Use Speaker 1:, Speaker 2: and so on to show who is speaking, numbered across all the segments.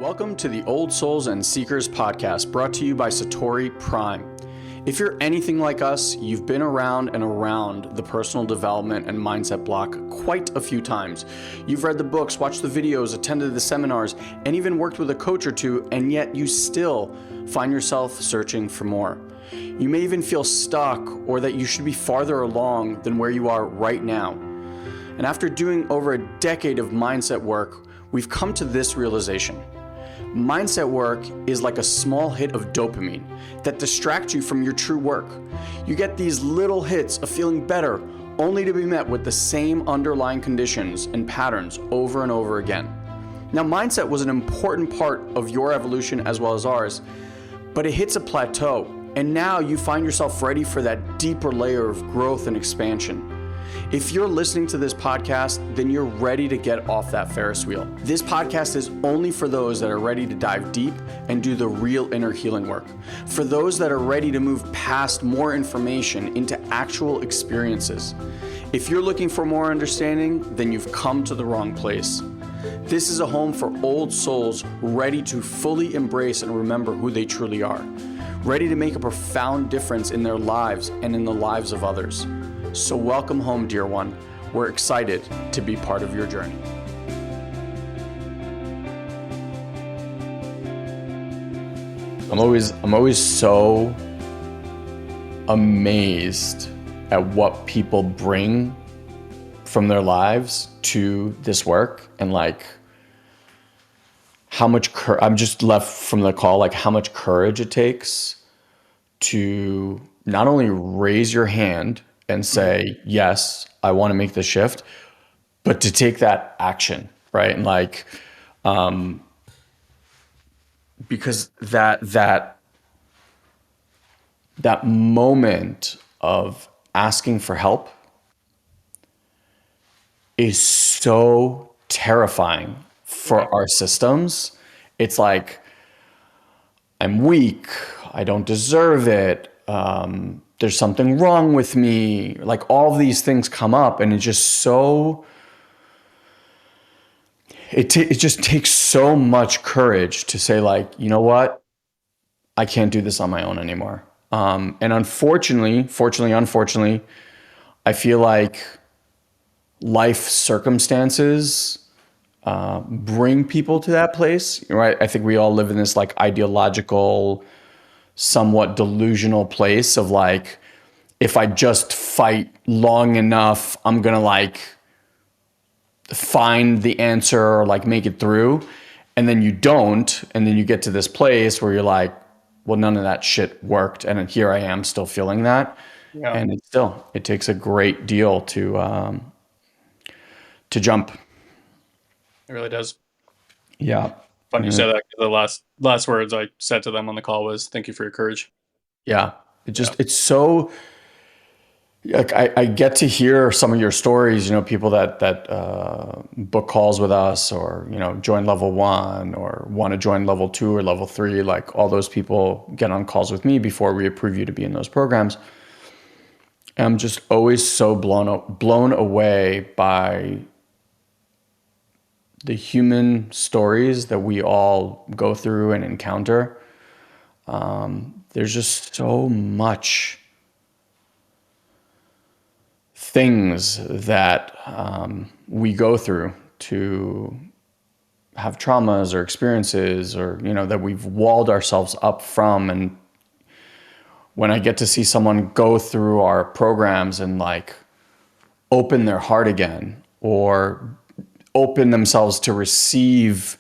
Speaker 1: Welcome to the Old Souls and Seekers podcast, brought to you by Satori Prime. If you're anything like us, you've been around and around the personal development and mindset block quite a few times. You've read the books, watched the videos, attended the seminars, and even worked with a coach or two, and yet you still find yourself searching for more. You may even feel stuck or that you should be farther along than where you are right now. And after doing over a decade of mindset work, we've come to this realization. Mindset work is like a small hit of dopamine that distracts you from your true work. You get these little hits of feeling better, only to be met with the same underlying conditions and patterns over and over again. Now, mindset was an important part of your evolution as well as ours, but it hits a plateau, and now you find yourself ready for that deeper layer of growth and expansion. If you're listening to this podcast, then you're ready to get off that Ferris wheel. This podcast is only for those that are ready to dive deep and do the real inner healing work. For those that are ready to move past more information into actual experiences. If you're looking for more understanding, then you've come to the wrong place. This is a home for old souls ready to fully embrace and remember who they truly are. Ready to make a profound difference in their lives and in the lives of others. So welcome home, dear one. We're excited to be part of your journey. I'm always so amazed at what people bring from their lives to this work, and like how much I'm just left from the call, like how much courage it takes to not only raise your hand and say, yes, I want to make the shift, but to take that action, right? And like, because that moment of asking for help is so terrifying for our systems. It's like, I'm weak, I don't deserve it, there's something wrong with me, like all of these things come up, and it's just so, it just takes so much courage to say, like, you know what, I can't do this on my own anymore. And unfortunately, I feel like life circumstances bring people to that place, right? I think we all live in this like ideological, somewhat delusional place of like, if I just fight long enough, I'm gonna like find the answer or like make it through. And then you don't, and then you get to this place where you're like, well, none of that shit worked, and here I am still feeling that.
Speaker 2: Yeah,
Speaker 1: And it takes a great deal to jump.
Speaker 2: it really does.
Speaker 1: Yeah.
Speaker 2: Fun you
Speaker 1: Yeah.
Speaker 2: say that. 'Cause the last words I said to them on the call was, "Thank you for your courage."
Speaker 1: Yeah.
Speaker 2: Yeah,
Speaker 1: It's so, like, I get to hear some of your stories, people that book calls with us, or, join level 1 or want to join level 2 or level 3, like all those people get on calls with me before we approve you to be in those programs. And I'm just always so blown away by the human stories that we all go through and encounter. There's just so much things that we go through to have traumas or experiences, or that we've walled ourselves up from. And when I get to see someone go through our programs and like open their heart again, or open themselves to receive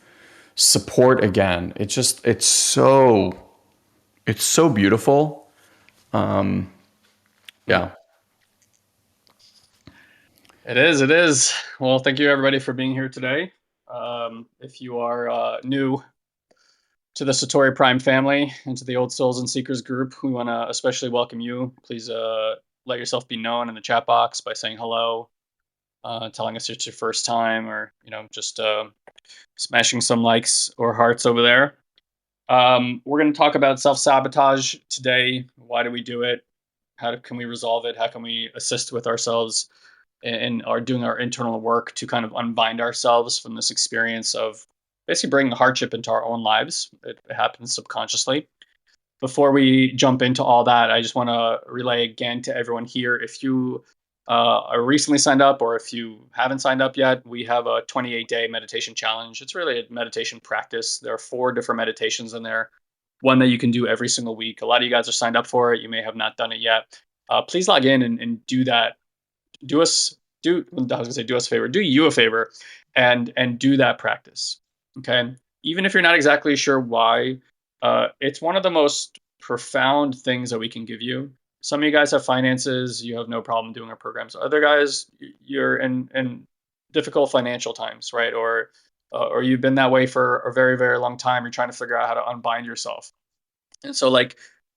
Speaker 1: support again, it's so beautiful. Yeah.
Speaker 2: it is. It is. Well, thank you everybody for being here today. If you are new to the Satori Prime family and to the Old Souls and Seekers group, we want to especially welcome you. Please let yourself be known in the chat box by saying hello, telling us it's your first time, or just smashing some likes or hearts over there. We're going to talk about self-sabotage today. Why do we do it? How can we resolve it? How can we assist with ourselves and are doing our internal work to kind of unbind ourselves from this experience of basically bring hardship into our own lives. It happens subconsciously. Before we jump into all that, I just want to relay again to everyone here. If you are recently signed up, or if you haven't signed up yet, we have a 28-day meditation challenge. It's really a meditation practice. There are 4 different meditations in there, one that you can do every single week. A lot of you guys are signed up for it. You may have not done it yet. Please log in and do that. I was gonna say do us a favor, do you a favor, and do that practice. Okay. Even if you're not exactly sure why, it's one of the most profound things that we can give you. Some of you guys have finances, you have no problem doing our programs. Other guys, you're in difficult financial times, right? Or you've been that way for a very, very long time. You're trying to figure out how to unbind yourself. And so, like,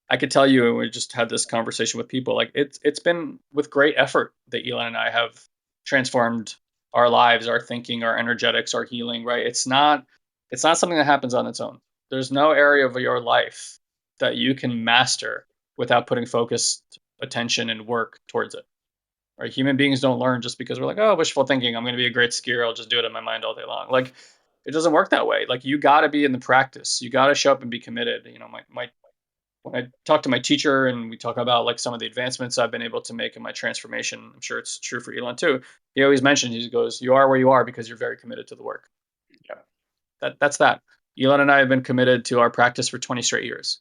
Speaker 2: I could tell you, and we just had this conversation with people, like it's been with great effort that Elon and I have transformed our lives, our thinking, our energetics, our healing, right? It's not something that happens on its own. There's no area of your life that you can master without putting focused attention and work towards it. Right? Human beings don't learn just because we're like, oh, wishful thinking. I'm going to be a great skier. I'll just do it in my mind all day long. Like, it doesn't work that way. Like, you got to be in the practice. You got to show up and be committed. My when I talk to my teacher and we talk about like some of the advancements I've been able to make in my transformation, I'm sure it's true for Elon too. He always mentions, he goes, "You are where you are because you're very committed to the work." Yeah, that's that. Elon and I have been committed to our practice for 20 straight years,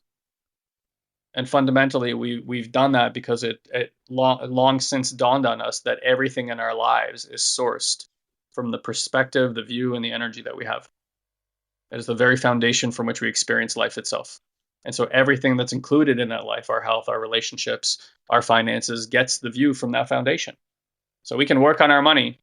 Speaker 2: and fundamentally, we've done that because it long since dawned on us that everything in our lives is sourced from the perspective, the view, and the energy that we have. That is the very foundation from which we experience life itself. And so everything that's included in that life, our health, our relationships, our finances, gets the view from that foundation. So we can work on our money,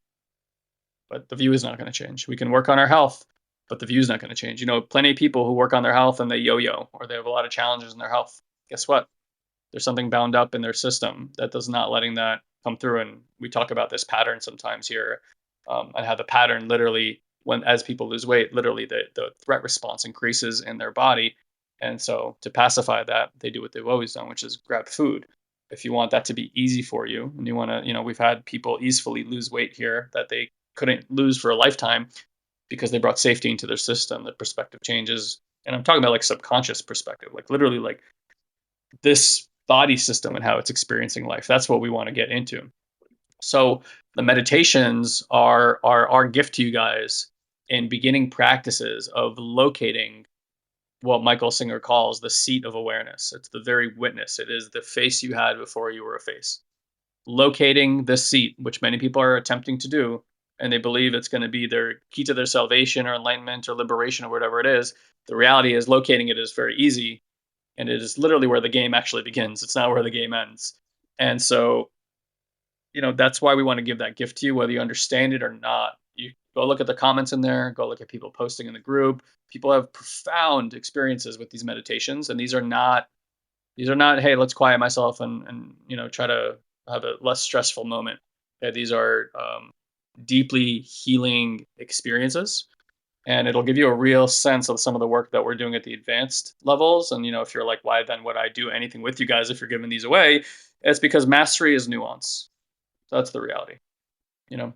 Speaker 2: but the view is not going to change. We can work on our health, but the view is not going to change. Plenty of people who work on their health and they yo-yo, or they have a lot of challenges in their health. Guess what? There's something bound up in their system that does not letting that come through. And we talk about this pattern sometimes here, and how the pattern literally, as people lose weight, literally the threat response increases in their body. And so to pacify that, they do what they've always done, which is grab food. If you want that to be easy for you, and you want to, we've had people easily lose weight here that they couldn't lose for a lifetime because they brought safety into their system. The perspective changes. And I'm talking about like subconscious perspective, like literally like this body system and how it's experiencing life. That's what we want to get into. So the meditations are our gift to you guys in beginning practices of locating what Michael Singer calls the seat of awareness. It's the very witness. It is the face you had before you were a face. Locating this seat, which many people are attempting to do, and they believe it's going to be their key to their salvation or enlightenment or liberation or whatever it is. The reality is locating it is very easy, and it is literally where the game actually begins. It's not where the game ends. And so, that's why we want to give that gift to you, whether you understand it or not. You go look at the comments in there, go look at people posting in the group. People have profound experiences with these meditations, and these are not, hey, let's quiet myself and try to have a less stressful moment. Okay, these are deeply healing experiences, and it'll give you a real sense of some of the work that we're doing at the advanced levels. And if you're like, why then would I do anything with you guys if you're giving these away? It's because mastery is nuance. So that's the reality. Elon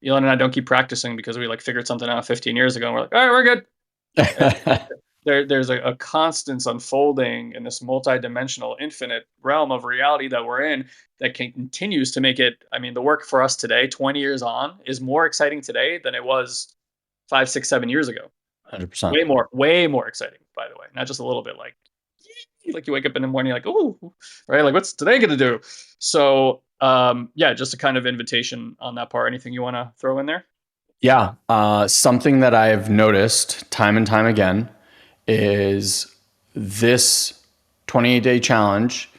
Speaker 2: and I don't keep practicing because we figured something out 15 years ago and we're like, all right, we're good. There's a constant unfolding in this multidimensional, infinite realm of reality that we're in that continues to make it. I mean, the work for us today, 20 years on, is more exciting today than it was 5, 6, 7 years ago.
Speaker 1: 100%.
Speaker 2: Way more exciting, by the way. Not just a little bit like you wake up in the morning, like, ooh, right? Like, what's today going to do? So, just a kind of invitation on that part. Anything you want to throw in there?
Speaker 1: Yeah. Something that I've noticed time and time again is this 28-day challenge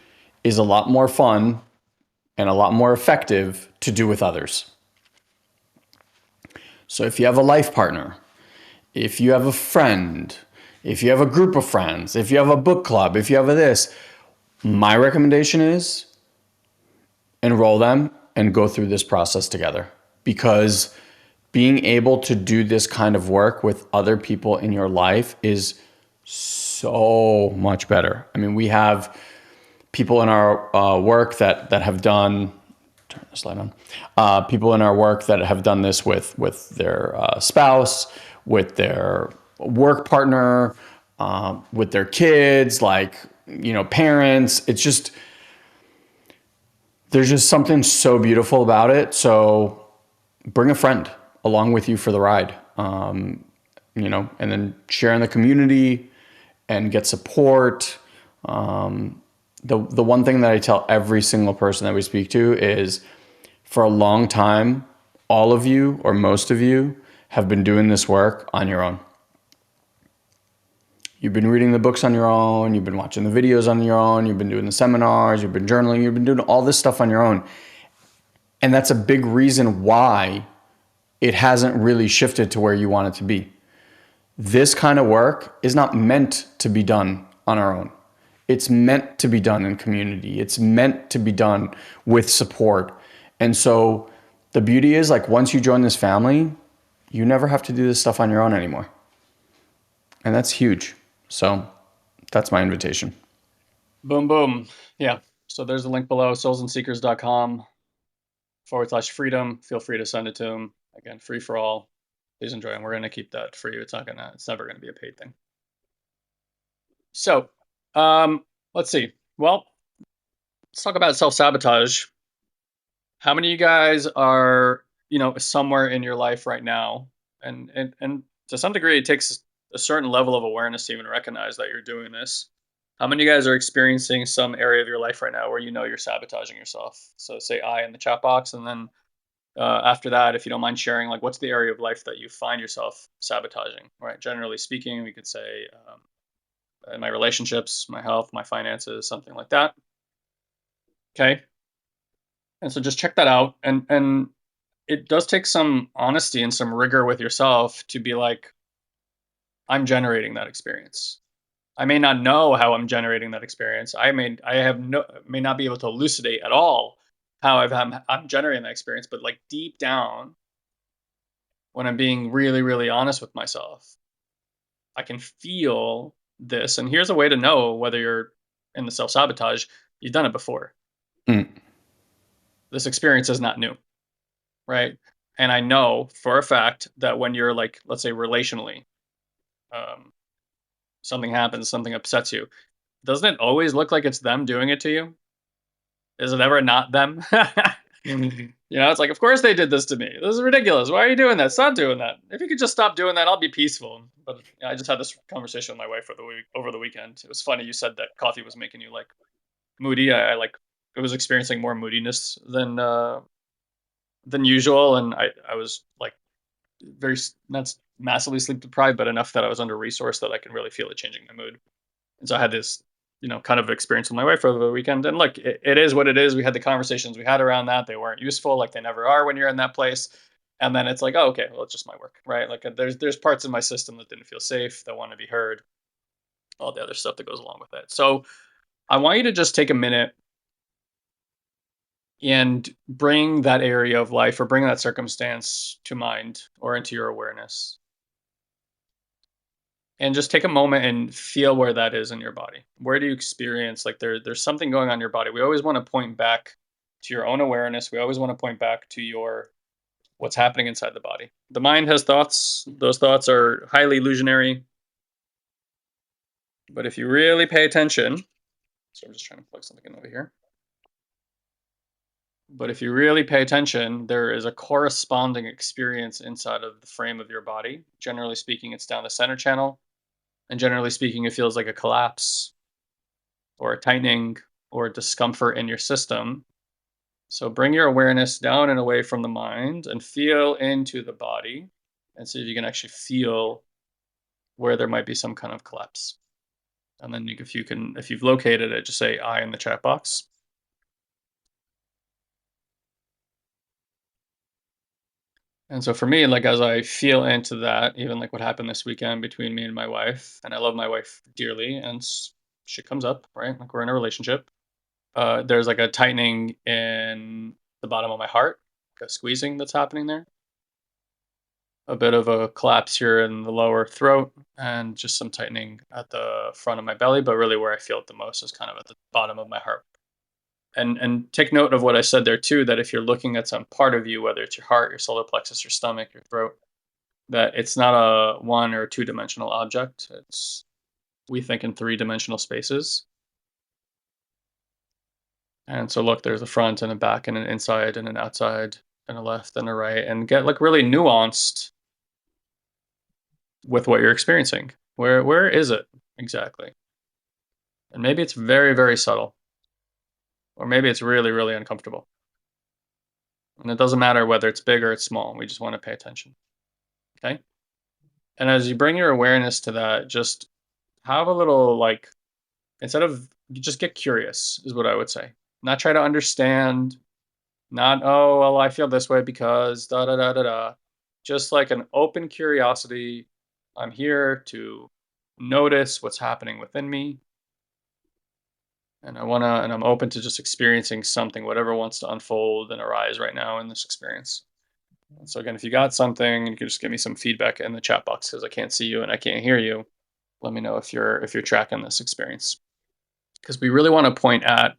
Speaker 1: is a lot more fun and a lot more effective to do with others. So if you have a life partner, if you have a friend, if you have a group of friends, if you have a book club, if you have this, my recommendation is enroll them and go through this process together, because being able to do this kind of work with other people in your life is so much better. I mean, we have people in our work that have done, turn the slide on, people in our work that have done this with their spouse, with their work partner, with their kids, like, parents. It's just, there's just something so beautiful about it. So bring a friend along with you for the ride, and then share in the community and get support. The one thing that I tell every single person that we speak to is, for a long time, all of you or most of you have been doing this work on your own. You've been reading the books on your own. You've been watching the videos on your own. You've been doing the seminars. You've been journaling. You've been doing all this stuff on your own. And that's a big reason why it hasn't really shifted to where you want it to be. This kind of work is not meant to be done on our own. It's meant to be done in community. It's meant to be done with support. And so the beauty is, like, once you join this family, you never have to do this stuff on your own anymore. And that's huge. So that's my invitation.
Speaker 2: Boom, boom. Yeah. So there's the link below, soulsandseekers.com/freedom. Feel free to send it to them. Again, free for all. Please enjoy, and we're going to keep that for you. It's never going to be a paid thing. So, let's see. Well, let's talk about self-sabotage. How many of you guys are, somewhere in your life right now? And to some degree, it takes a certain level of awareness to even recognize that you're doing this. How many of you guys are experiencing some area of your life right now where you're sabotaging yourself? So say I in the chat box, and then after that, if you don't mind sharing, like, what's the area of life that you find yourself sabotaging, right? Generally speaking, we could say in my relationships, my health, my finances, something like that. Okay. And so just check that out. And it does take some honesty and some rigor with yourself to be like, I'm generating that experience. I may not know how I'm generating that experience. May not be able to elucidate at all how I'm generating that experience, but like deep down, when I'm being really, really honest with myself, I can feel this. And here's a way to know whether you're in the self-sabotage. You've done it before.
Speaker 1: Mm.
Speaker 2: This experience is not new, right? And I know for a fact that when you're, like, let's say relationally, something happens, something upsets you, doesn't it always look like it's them doing it to you? Is it ever not them? It's like, of course they did this to me. This is ridiculous. Why are you doing that? Stop doing that. If you could just stop doing that, I'll be peaceful. But I just had this conversation with my wife over the weekend. It was funny. You said that coffee was making you, like, moody. I was experiencing more moodiness than usual, and I was like very not massively sleep deprived, but enough that I was under resourced that I can really feel it changing my mood. And so I had this, kind of experience with my wife over the weekend. And look, it is what it is. We had the conversations we had around that. They weren't useful, like they never are when you're in that place. And then it's like, oh, okay, well, it's just my work, right? Like, there's parts of my system that didn't feel safe, that want to be heard, all the other stuff that goes along with it. So I want you to just take a minute and bring that area of life, or bring that circumstance to mind or into your awareness. And just take a moment and feel where that is in your body. Where do you experience, like, there's something going on in your body? We always want to point back to your own awareness. We always want to point back to your what's happening inside the body. The mind has thoughts. Those thoughts are highly illusionary. But if you really pay attention, so I'm just trying to plug something in over here. But if you really pay attention, there is a corresponding experience inside of the frame of your body. Generally speaking, it's down the center channel. And generally speaking, it feels like a collapse or a tightening or a discomfort in your system. So bring your awareness down and away from the mind and feel into the body, and see if you can actually feel where there might be some kind of collapse. And then if you've located it, just say I in the chat box. And so for me, like, as I feel into that, even like what happened this weekend between me and my wife, and I love my wife dearly, and shit comes up, right? Like, we're in a relationship. There's like a tightening in the bottom of my heart, like a squeezing that's happening there. A bit of a collapse here in the lower throat, and just some tightening at the front of my belly. But really, where I feel it the most is kind of at the bottom of my heart. And take note of what I said there too, that if you're looking at some part of you, whether it's your heart, your solar plexus, your stomach, your throat, that it's not a one or two dimensional object. We think in 3-dimensional spaces. And so look, there's a front and a back and an inside and an outside and a left and a right, and get like really nuanced with what you're experiencing. Where is it exactly? And maybe it's very, very subtle. Or maybe it's really, really uncomfortable. And it doesn't matter whether it's big or it's small. We just want to pay attention. Okay. And as you bring your awareness to that, just have a little like, instead of, you just get curious, is what I would say. Not try to understand, not, oh, well, I feel this way because da da da da da. Just like an open curiosity. I'm here to notice what's happening within me. And I'm open to just experiencing something, whatever wants to unfold and arise right now in this experience. And so again, if you got something, you can just give me some feedback in the chat box because I can't see you and I can't hear you. Let me know if you're tracking this experience. Because we really want to point at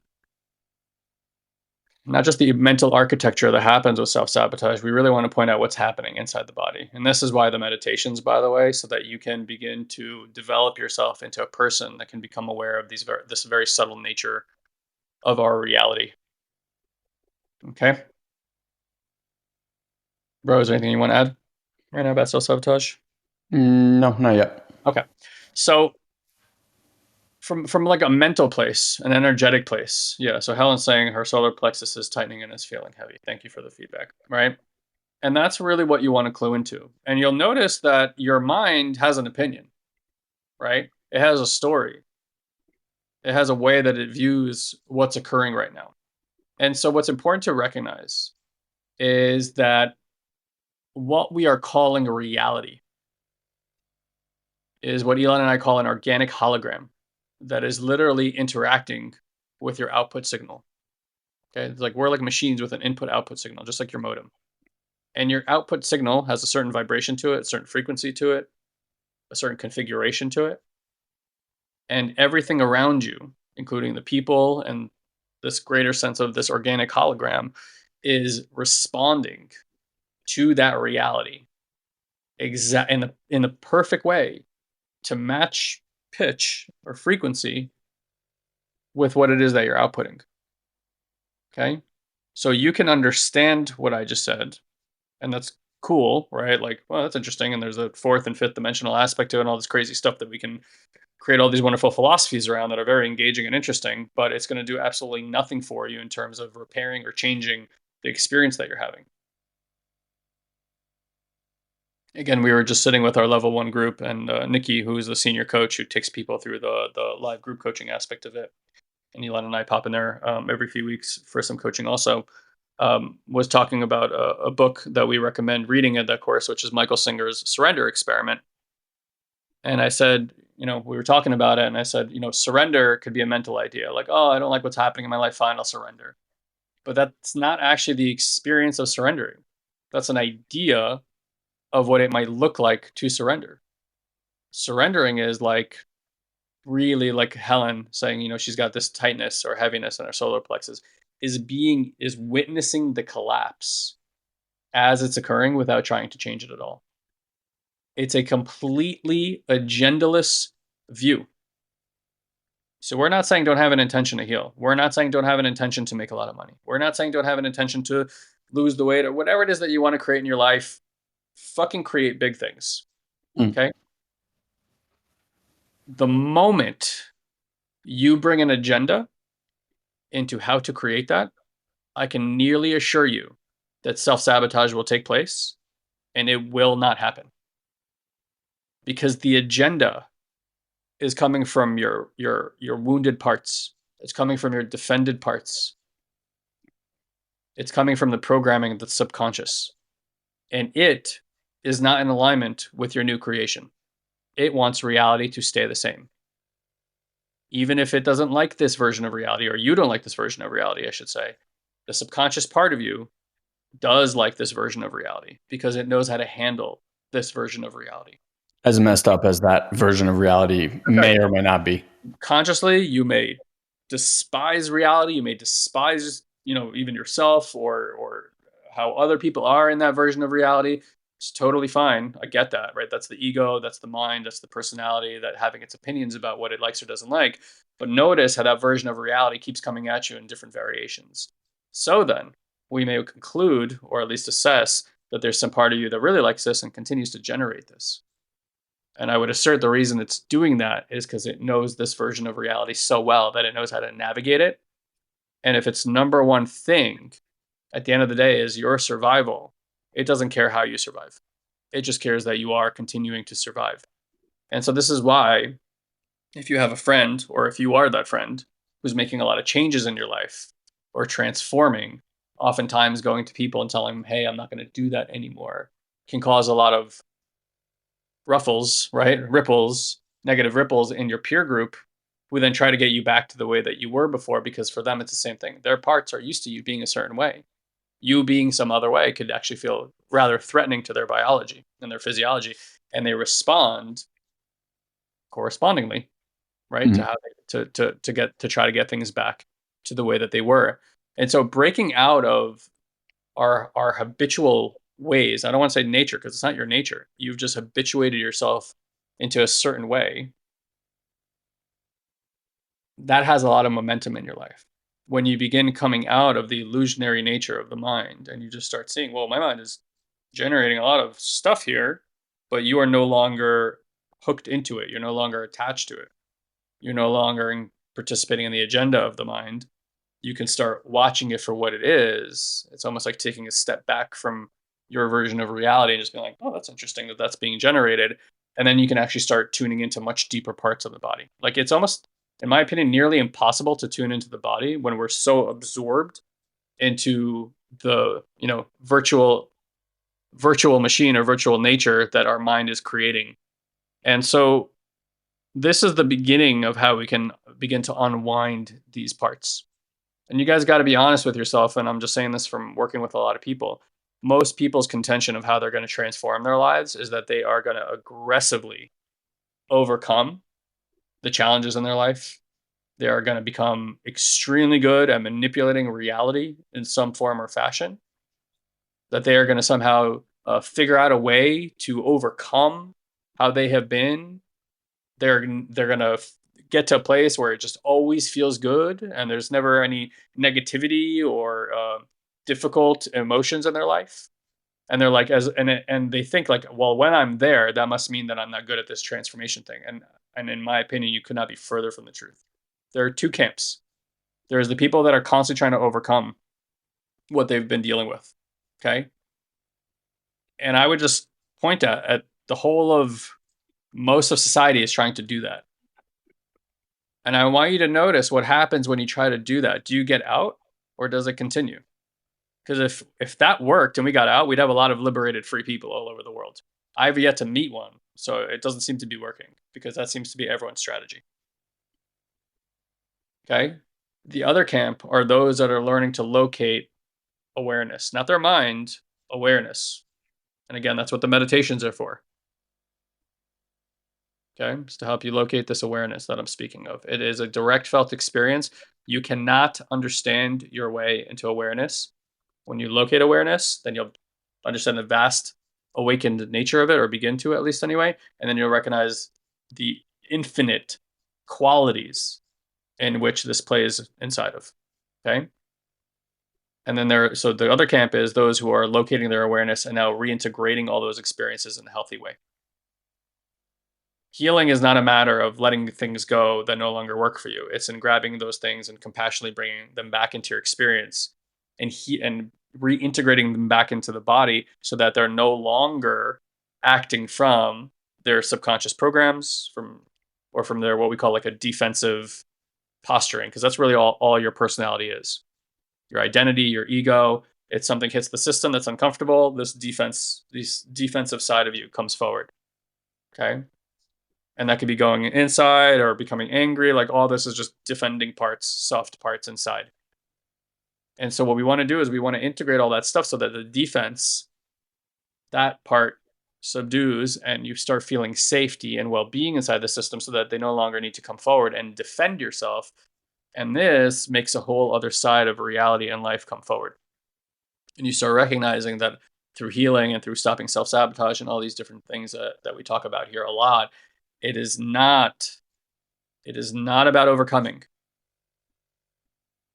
Speaker 2: not just the mental architecture that happens with self-sabotage, we really want to point out what's happening inside the body. And this is why the meditations, by the way, so that you can begin to develop yourself into a person that can become aware of this very subtle nature of our reality. Okay. Bro, is there anything you want to add right now about self-sabotage?
Speaker 1: No, not yet.
Speaker 2: Okay. So from like a mental place, an energetic place. Yeah. So Helen's saying her solar plexus is tightening and is feeling heavy. Thank you for the feedback. Right. And that's really what you want to clue into. And you'll notice that your mind has an opinion, right? It has a story. It has a way that it views what's occurring right now. And so what's important to recognize is that what we are calling a reality is what Elon and I call an organic hologram that is literally interacting with your output signal. Okay. It's like we're like machines with an input output signal, just like your modem. And your output signal has a certain vibration to it, a certain frequency to it, a certain configuration to it. And everything around you, including the people and this greater sense of this organic hologram, is responding to that reality in the perfect way to match pitch or frequency with what it is that you're outputting. Okay. So you can understand what I just said, and that's cool, right? Like, well, that's interesting. And there's a fourth and fifth dimensional aspect to it and all this crazy stuff that we can create all these wonderful philosophies around that are very engaging and interesting, but it's going to do absolutely nothing for you in terms of repairing or changing the experience that you're having. Again, we were just sitting with our level 1 group, and Nikki, who is the senior coach who takes people through the live group coaching aspect of it, and Elon and I pop in there every few weeks for some coaching also, was talking about a book that we recommend reading in that course, which is Michael Singer's Surrender Experiment. And I said, we were talking about it, and I said, surrender could be a mental idea, like, oh, I don't like what's happening in my life, fine, I'll surrender. But that's not actually the experience of surrendering. That's an idea of what it might look like to surrender. Surrendering is like really like Helen saying, she's got this tightness or heaviness in her solar plexus, is witnessing the collapse as it's occurring without trying to change it at all. It's a completely agendaless view. So we're not saying don't have an intention to heal. We're not saying don't have an intention to make a lot of money. We're not saying don't have an intention to lose the weight or whatever it is that you want to create in your life. Fucking create big things. Okay? The moment you bring an agenda into how to create that, I can nearly assure you that self-sabotage will take place and it will not happen. Because the agenda is coming from your wounded parts. It's coming from your defended parts. It's coming from the programming of the subconscious. And it is not in alignment with your new creation. It wants reality to stay the same. Even if it doesn't like this version of reality, or you don't like this version of reality, I should say, the subconscious part of you does like this version of reality because it knows how to handle this version of reality.
Speaker 1: As messed up as that version of reality may or may not be.
Speaker 2: Consciously, you may despise reality. You may despise, even yourself or how other people are in that version of reality. It's totally fine. I get that, right? That's the ego, that's the mind, that's the personality that having its opinions about what it likes or doesn't like. But notice how that version of reality keeps coming at you in different variations. So then we may conclude, or at least assess, that there's some part of you that really likes this and continues to generate this. And I would assert the reason it's doing that is because it knows this version of reality so well that it knows how to navigate it. And if its number one thing at the end of the day is your survival, it doesn't care how you survive. It just cares that you are continuing to survive. And so this is why if you have a friend, or if you are that friend who's making a lot of changes in your life or transforming, oftentimes going to people and telling them, hey, I'm not going to do that anymore, can cause a lot of ruffles, right? Ripples, negative ripples in your peer group, who then try to get you back to the way that you were before, because for them, it's the same thing. Their parts are used to you being a certain way. You being some other way could actually feel rather threatening to their biology and their physiology, and they respond correspondingly, right? To
Speaker 1: Mhm.
Speaker 2: how to get to try to get things back to the way that they were. And so breaking out of our habitual ways, I don't want to say nature because it's not your nature. You've just habituated yourself into a certain way. That has a lot of momentum in your life. When you begin coming out of the illusionary nature of the mind and you just start seeing, well, my mind is generating a lot of stuff here, but you are no longer hooked into it. You're no longer attached to it. You're no longer participating in the agenda of the mind. You can start watching it for what it is. It's almost like taking a step back from your version of reality and just being like, oh, that's interesting that that's being generated. And then you can actually start tuning into much deeper parts of the body. Like it's almost, in my opinion, nearly impossible to tune into the body when we're so absorbed into the, virtual machine or virtual nature that our mind is creating. And so this is the beginning of how we can begin to unwind these parts. And you guys got to be honest with yourself. And I'm just saying this from working with a lot of people. Most people's contention of how they're going to transform their lives is that they are going to aggressively overcome the challenges in their life. They are going to become extremely good at manipulating reality in some form or fashion. That they are going to somehow figure out a way to overcome how they have been. They're going to get to a place where it just always feels good and there's never any negativity or difficult emotions in their life. And they're like, and they think like, well, when I'm there, that must mean that I'm not good at this transformation thing. And in my opinion, you could not be further from the truth. There are two camps. There's the people that are constantly trying to overcome what they've been dealing with. Okay. And I would just point at the whole of most of society is trying to do that. And I want you to notice what happens when you try to do that. Do you get out or does it continue? Because if that worked and we got out, we'd have a lot of liberated free people all over the world. I've yet to meet one, so it doesn't seem to be working because that seems to be everyone's strategy. Okay? The other camp are those that are learning to locate awareness, not their mind, awareness. And again, that's what the meditations are for. Okay? It's to help you locate this awareness that I'm speaking of. It is a direct felt experience. You cannot understand your way into awareness. When you locate awareness, then you'll understand the vast awakened nature of it, or begin to at least anyway. And then you'll recognize the infinite qualities in which this plays inside of. Okay. And then so the other camp is those who are locating their awareness and now reintegrating all those experiences in a healthy way. Healing is not a matter of letting things go that no longer work for you. It's in grabbing those things and compassionately bringing them back into your experience and reintegrating them back into the body so that they're no longer acting from their subconscious programs from their what we call like a defensive posturing, because that's really all your personality is. Your identity, your ego. It's something hits the system that's uncomfortable. This defensive side of you comes forward. Okay. And that could be going inside or becoming angry. Like all this is just defending parts, soft parts inside. And so what we want to do is we want to integrate all that stuff so that the defense, that part subdues and you start feeling safety and well-being inside the system so that they no longer need to come forward and defend yourself. And this makes a whole other side of reality and life come forward. And you start recognizing that through healing and through stopping self-sabotage and all these different things that we talk about here a lot, it is not about overcoming.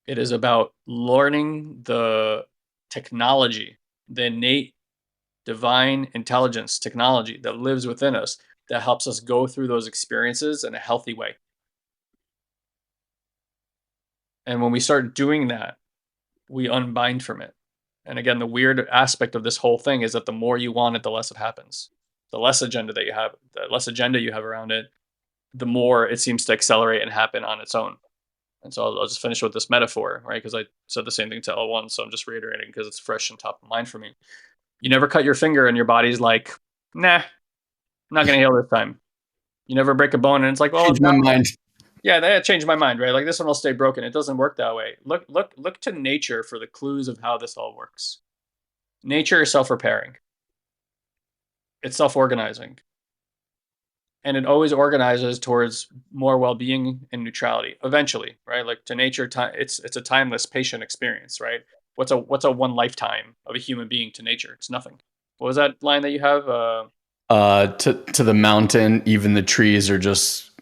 Speaker 2: It is about learning the technology, the innate divine intelligence technology that lives within us that helps us go through those experiences in a healthy way. And when we start doing that, we unbind from it. And again, the weird aspect of this whole thing is that the more you want it, the less it happens. The less agenda that you have, the less agenda you have around it, the more it seems to accelerate and happen on its own. And so I'll just finish with this metaphor, right? Because I said the same thing to L1, so I'm just reiterating because it's fresh and top of mind for me. You never cut your finger and your body's like, nah, I'm not going to heal this time. You never break a bone and it's like, well,
Speaker 1: Change my mind.
Speaker 2: yeah, that changed my mind, right? Like this one will stay broken. It doesn't work that way. Look to nature for the clues of how this all works. Nature is self-repairing. It's self-organizing. And it always organizes towards more well-being and neutrality eventually, right? Like to nature, it's a timeless patient experience, right? What's a one lifetime of a human being to nature? It's nothing. What was that line that you have?
Speaker 1: To the mountain, even the trees are just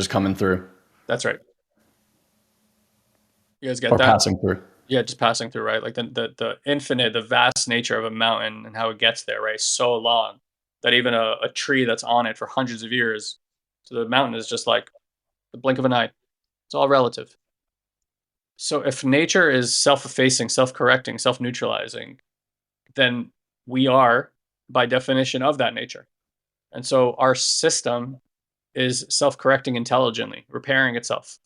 Speaker 1: coming through
Speaker 2: That's right. You guys get
Speaker 1: or
Speaker 2: that?
Speaker 1: passing through.
Speaker 2: Yeah, just passing through, right? Like the infinite, the vast nature of a mountain and how it gets there, right? So long that even a tree that's on it for hundreds of years, so the mountain is just like the blink of an eye. It's all relative. So if nature is self-effacing, self-correcting, self-neutralizing, then we are, by definition, of that nature. And so our system is self-correcting intelligently, repairing itself.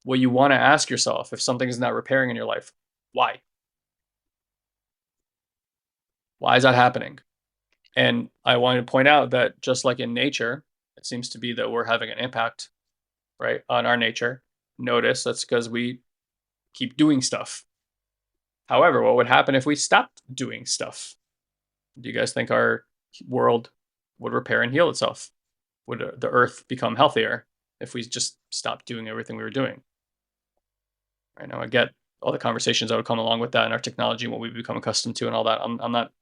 Speaker 2: What you want to ask yourself if something is not repairing in your life, why? Why is that happening? And I want to point out that just like in nature, it seems to be that we're having an impact, right, on our nature. Notice that's because we keep doing stuff. However, what would happen if we stopped doing stuff? Do you guys think our world would repair and heal itself? Would the earth become healthier if we just stopped doing everything we were doing? Right now, I get all the conversations that would come along with that and our technology and what we've become accustomed to and all that. I'm not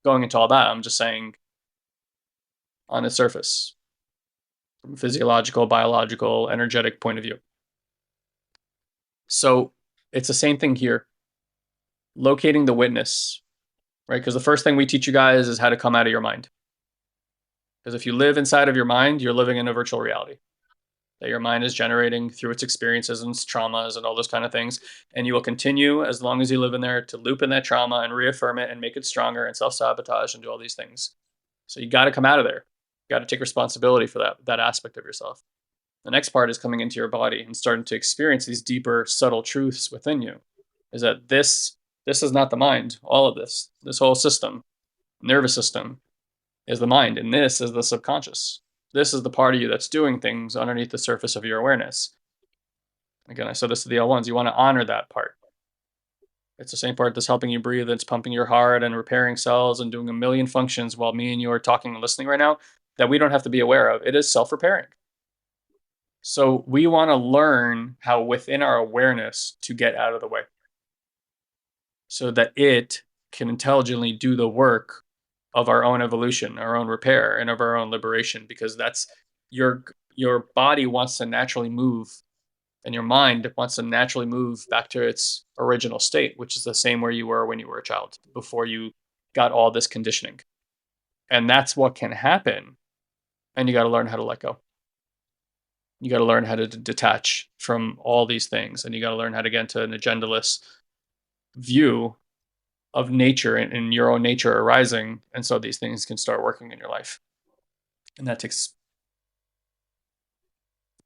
Speaker 2: going into all that. I'm just saying on the surface, from a physiological, biological, energetic point of view. So it's the same thing here. Locating the witness, right? Because the first thing we teach you guys is how to come out of your mind. Because if you live inside of your mind, you're living in a virtual reality that your mind is generating through its experiences and its traumas and all those kind of things. And you will continue, as long as you live in there, to loop in that trauma and reaffirm it and make it stronger and self-sabotage and do all these things. So you got to come out of there. You got to take responsibility for that aspect of yourself. The next part is coming into your body and starting to experience these deeper, subtle truths within you. Is that this is not the mind. All of this whole system, nervous system, is the mind, and this is the subconscious. This is the part of you that's doing things underneath the surface of your awareness. Again, I said this to the L1s. You want to honor that part. It's the same part that's helping you breathe. It's pumping your heart and repairing cells and doing a million functions while me and you are talking and listening right now that we don't have to be aware of. It is self-repairing. So we want to learn how within our awareness to get out of the way so that it can intelligently do the work of our own evolution, our own repair, and of our own liberation, because that's your body wants to naturally move, and your mind wants to naturally move back to its original state, which is the same where you were when you were a child, before you got all this conditioning. And that's what can happen. And you got to learn how to let go. You got to learn how to detach from all these things, and you got to learn how to get into an agendaless view of nature and your own nature arising, and so these things can start working in your life. And that takes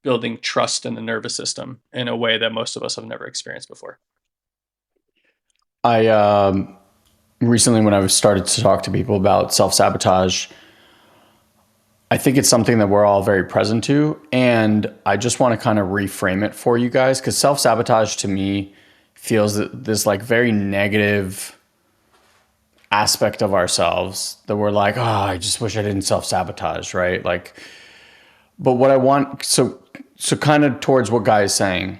Speaker 2: building trust in the nervous system in a way that most of us have never experienced before.
Speaker 1: I recently, when I started to talk to people about self-sabotage, I think it's something that we're all very present to, and I just want to kind of reframe it for you guys, because self-sabotage to me feels that this like very negative aspect of ourselves that we're like, oh, I just wish I didn't self-sabotage, right? Like, but what I want, so kind of towards what Guy is saying,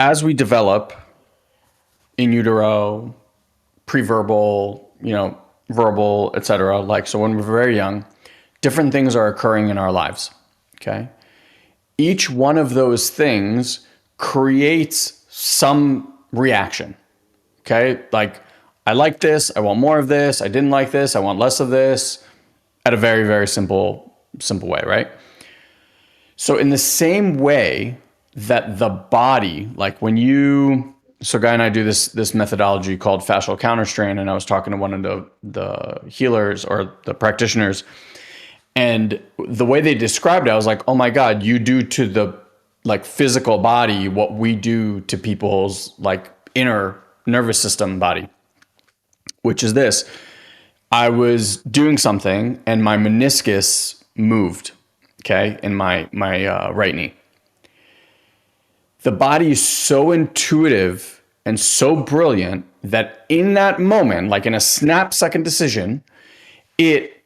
Speaker 1: as we develop in utero, pre-verbal, verbal, etc. Like, so when we're very young, different things are occurring in our lives. Okay. Each one of those things creates some reaction. Okay. Like, I like this. I want more of this. I didn't like this. I want less of this, at a very, very simple way. Right. So in the same way that the body, like so Guy and I do this methodology called fascial counterstrain, and I was talking to one of the healers or the practitioners, and the way they described it, I was like, oh my God, you do to the like physical body what we do to people's like inner nervous system body, which is this. I was doing something and my meniscus moved, okay, in my right knee. The body is so intuitive and so brilliant that in that moment, like in a snap second decision, it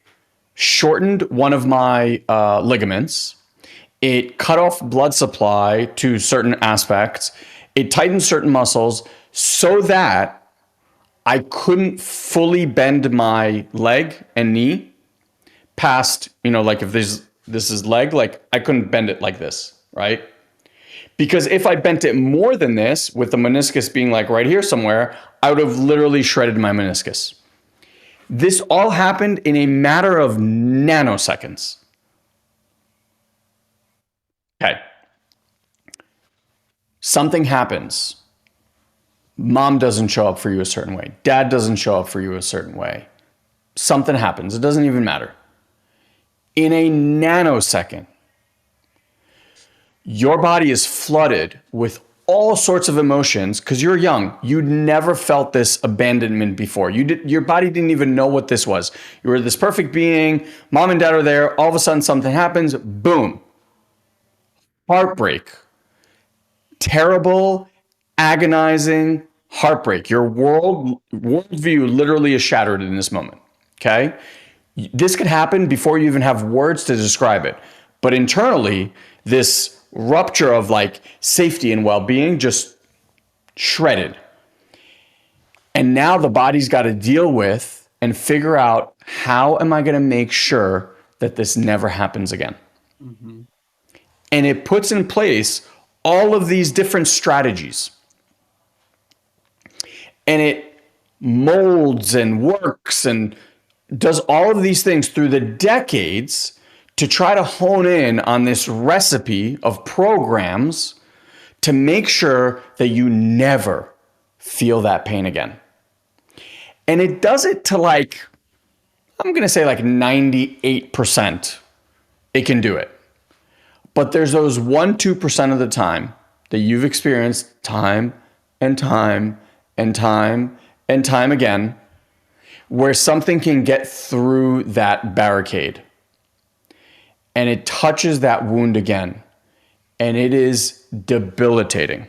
Speaker 1: shortened one of my ligaments. It cut off blood supply to certain aspects. It tightened certain muscles so that I couldn't fully bend my leg and knee past, like if this is leg, like I couldn't bend it like this, right? Because if I bent it more than this, with the meniscus being like right here somewhere, I would have literally shredded my meniscus. This all happened in a matter of nanoseconds. Okay. Something happens. Mom doesn't show up for you a certain way. Dad doesn't show up for you a certain way. Something happens. It doesn't even matter. In a nanosecond, your body is flooded with all sorts of emotions because you're young. You'd never felt this abandonment before. Your body didn't even know what this was. You were this perfect being. Mom and dad are there. All of a sudden something happens. Boom. Heartbreak. Terrible, agonizing heartbreak. Your worldview literally is shattered in this moment. Okay? This could happen before you even have words to describe it. But internally, this rupture of like safety and well-being just shredded. And now the body's got to deal with and figure out, how am I going to make sure that this never happens again? Mm-hmm. And it puts in place all of these different strategies. And it molds and works and does all of these things through the decades to try to hone in on this recipe of programs to make sure that you never feel that pain again. And it does it to like, I'm going to say like 98%, it can do it. But there's those 1-2% of the time that you've experienced time and time and time and time again, where something can get through that barricade and it touches that wound again, and it is debilitating.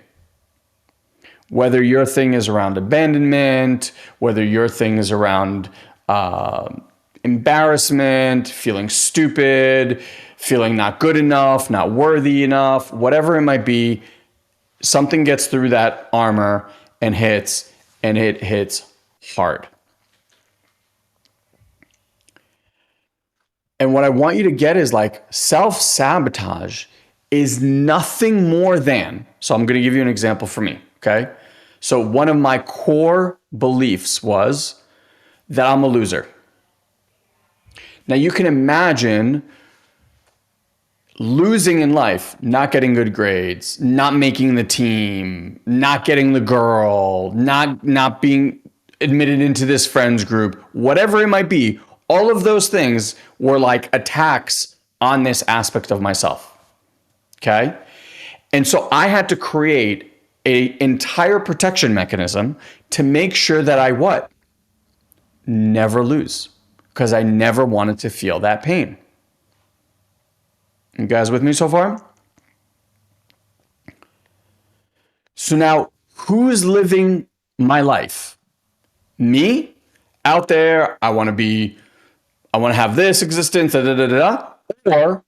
Speaker 1: Whether your thing is around abandonment, whether your thing is around embarrassment, feeling stupid, feeling not good enough, not worthy enough, whatever it might be, something gets through that armor and hits, and it hits hard. And what I want you to get is like, self-sabotage is nothing more than, so I'm going to give you an example for me, okay? So one of my core beliefs was that I'm a loser. Now you can imagine losing in life, not getting good grades, not making the team, not getting the girl, not being admitted into this friends group, whatever it might be. All of those things were like attacks on this aspect of myself. Okay? And so I had to create an entire protection mechanism to make sure that I what? Never lose. Because I never wanted to feel that pain. You guys with me so far? So now, who's living my life? Me? Out there, I want to have this existence, da, da, da, da, or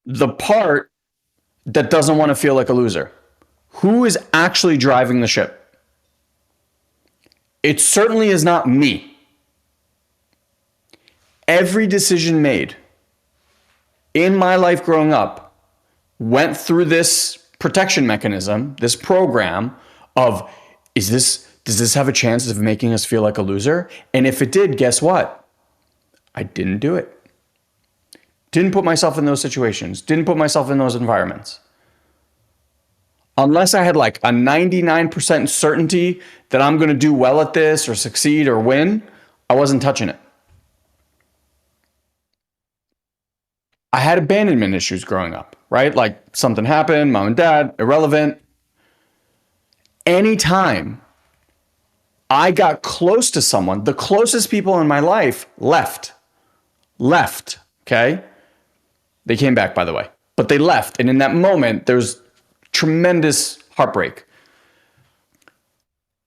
Speaker 1: the part that doesn't want to feel like a loser? Who is actually driving the ship? It certainly is not me. Every decision made in my life growing up went through this protection mechanism, this program of, does this have a chance of making us feel like a loser? And if it did, guess what? I didn't do it. Didn't put myself in those situations. Didn't put myself in those environments. Unless I had like a 99% certainty that I'm going to do well at this or succeed or win, I wasn't touching it. I had abandonment issues growing up, right? Like something happened, mom and dad, irrelevant. Anytime I got close to someone, the closest people in my life left, okay? They came back, by the way, but they left. And in that moment, there's tremendous heartbreak.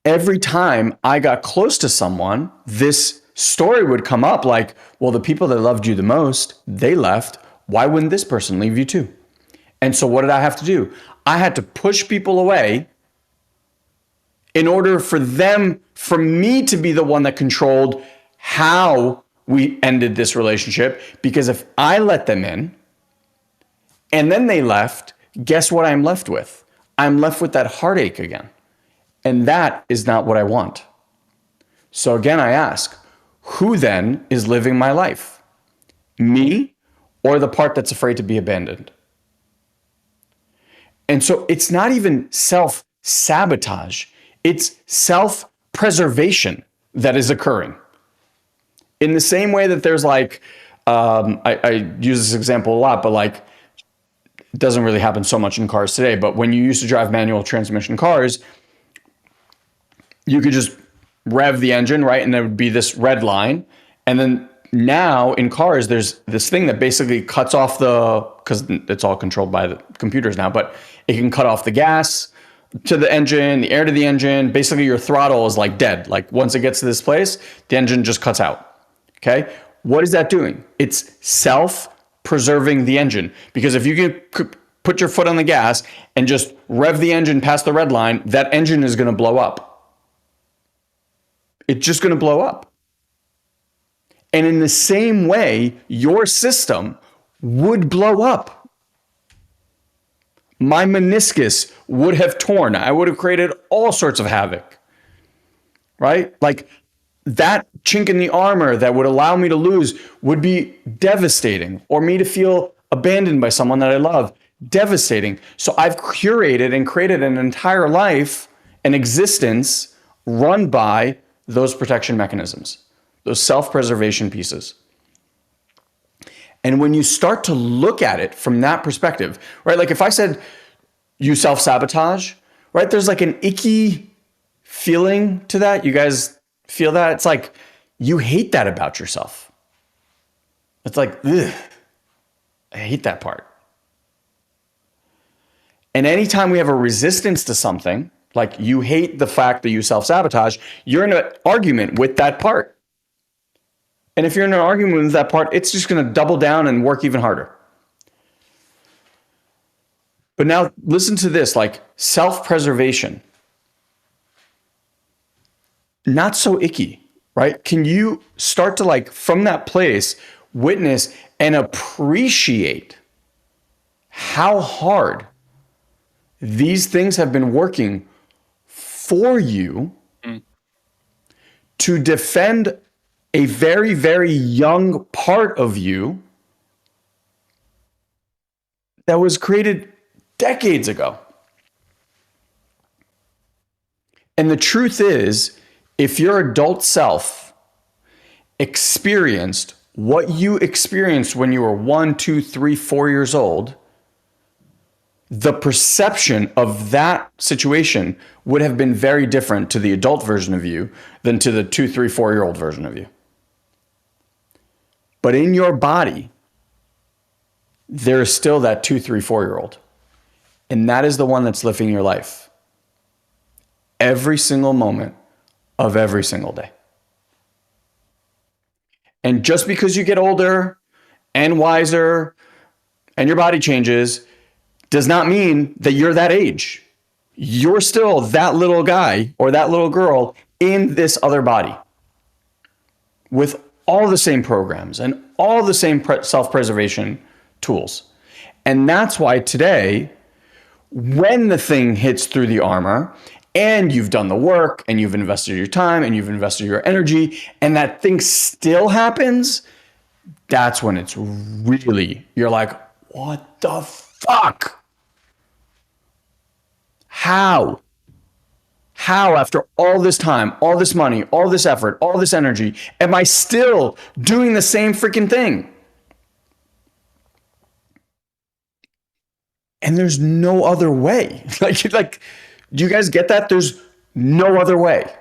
Speaker 1: Every time I got close to someone, this story would come up like, well, the people that loved you the most, they left. Why wouldn't this person leave you too? And so what did I have to do? I had to push people away in order for me to be the one that controlled how we ended this relationship. Because if I let them in and then they left, guess what I'm left with? I'm left with that heartache again. And that is not what I want. So again, I ask, who then is living my life? Me or the part that's afraid to be abandoned? And so it's not even self-sabotage. It's self-preservation that is occurring. In the same way that there's like, I use this example a lot, but like, it doesn't really happen so much in cars today, but when you used to drive manual transmission cars, you could just rev the engine, right? And there would be this red line. And then now in cars, there's this thing that basically cuts off because it's all controlled by the computers now, but it can cut off the gas to the engine, the air to the engine. Basically your throttle is like dead. Like once it gets to this place, the engine just cuts out. Okay. What is that doing? It's self-preserving the engine, because if you can put your foot on the gas and just rev the engine past the red line, that engine is going to blow up. It's just going to blow up. And in the same way, your system would blow up. My meniscus would have torn. I would have created all sorts of havoc, right? Like that chink in the armor that would allow me to lose would be devastating, or me to feel abandoned by someone that I love, devastating. So I've curated and created an entire life, an existence run by those protection mechanisms, those self-preservation pieces. And when you start to look at it from that perspective, right? Like if I said you self-sabotage, right? There's like an icky feeling to that. You guys feel that? It's like you hate that about yourself. It's like, ugh, I hate that part. And anytime we have a resistance to something, like you hate the fact that you self-sabotage, you're in an argument with that part. And if you're in an argument with that part, it's just going to double down and work even harder. But now listen to this, like self-preservation. Not so icky, right? Can you start to like from that place witness and appreciate how hard these things have been working for you to defend a very, very young part of you that was created decades ago. And the truth is, if your adult self experienced what you experienced when you were 1, 2, 3, 4 years old, the perception of that situation would have been very different to the adult version of you than to the 2, 3, 4-year-old version of you. But in your body, there is still that 2, 3, 4-year-old. And that is the one that's living your life every single moment of every single day. And just because you get older and wiser and your body changes does not mean that you're that age. You're still that little guy or that little girl in this other body with all the same programs and all the same self-preservation tools. And that's why today, when the thing hits through the armor and you've done the work and you've invested your time and you've invested your energy and that thing still happens, that's when it's really, you're like, what the fuck? How? How, after all this time, all this money, all this effort, all this energy, am I still doing the same freaking thing? And there's no other way. Like, do you guys get that? There's no other way.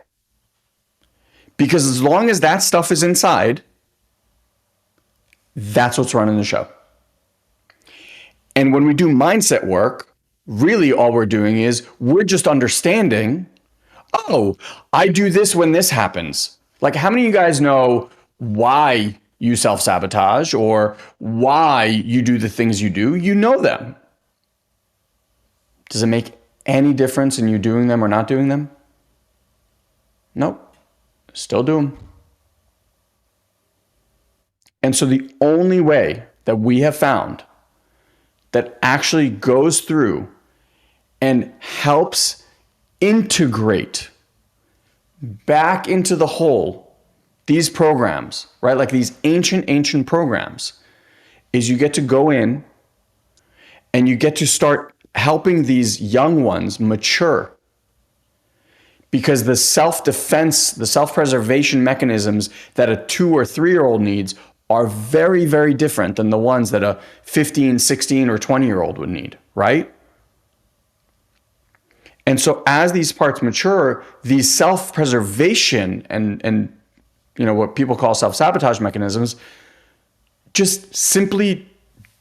Speaker 1: Because as long as that stuff is inside, that's what's running the show. And when we do mindset work, really all we're doing is we're just understanding, oh, I do this when this happens. Like, how many of you guys know why you self-sabotage or why you do the things you do? You know them. Does it make any difference in you doing them or not doing them? Nope. Still do them. And so the only way that we have found that actually goes through and helps integrate back into the whole these programs, right? Like these ancient programs, is you get to go in and you get to start helping these young ones mature. Because the self-defense, the self-preservation mechanisms that a 2 or 3-year-old needs are very, very different than the ones that a 15, 16, or 20-year-old would need, right? And so as these parts mature, these self-preservation and what people call self-sabotage mechanisms just simply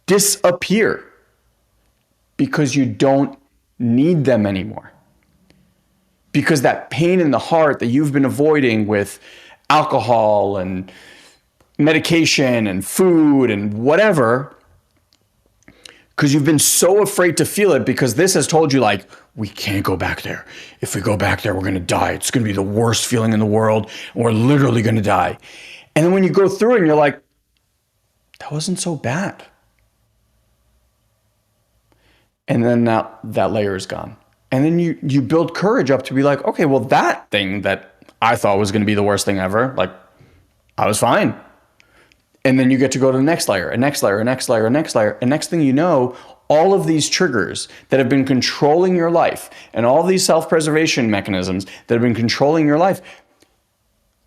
Speaker 1: disappear because you don't need them anymore. Because that pain in the heart that you've been avoiding with alcohol and medication and food and whatever, because you've been so afraid to feel it because this has told you, like, we can't go back there. If we go back there, we're going to die. It's going to be the worst feeling in the world. We're literally going to die. And then when you go through it and you're like, that wasn't so bad. And then that layer is gone. And then you build courage up to be like, okay, well, that thing that I thought was going to be the worst thing ever, like, I was fine. And then you get to go to the next layer, and next layer, and next layer, and next layer. And next thing you know, all of these triggers that have been controlling your life and all these self-preservation mechanisms that have been controlling your life,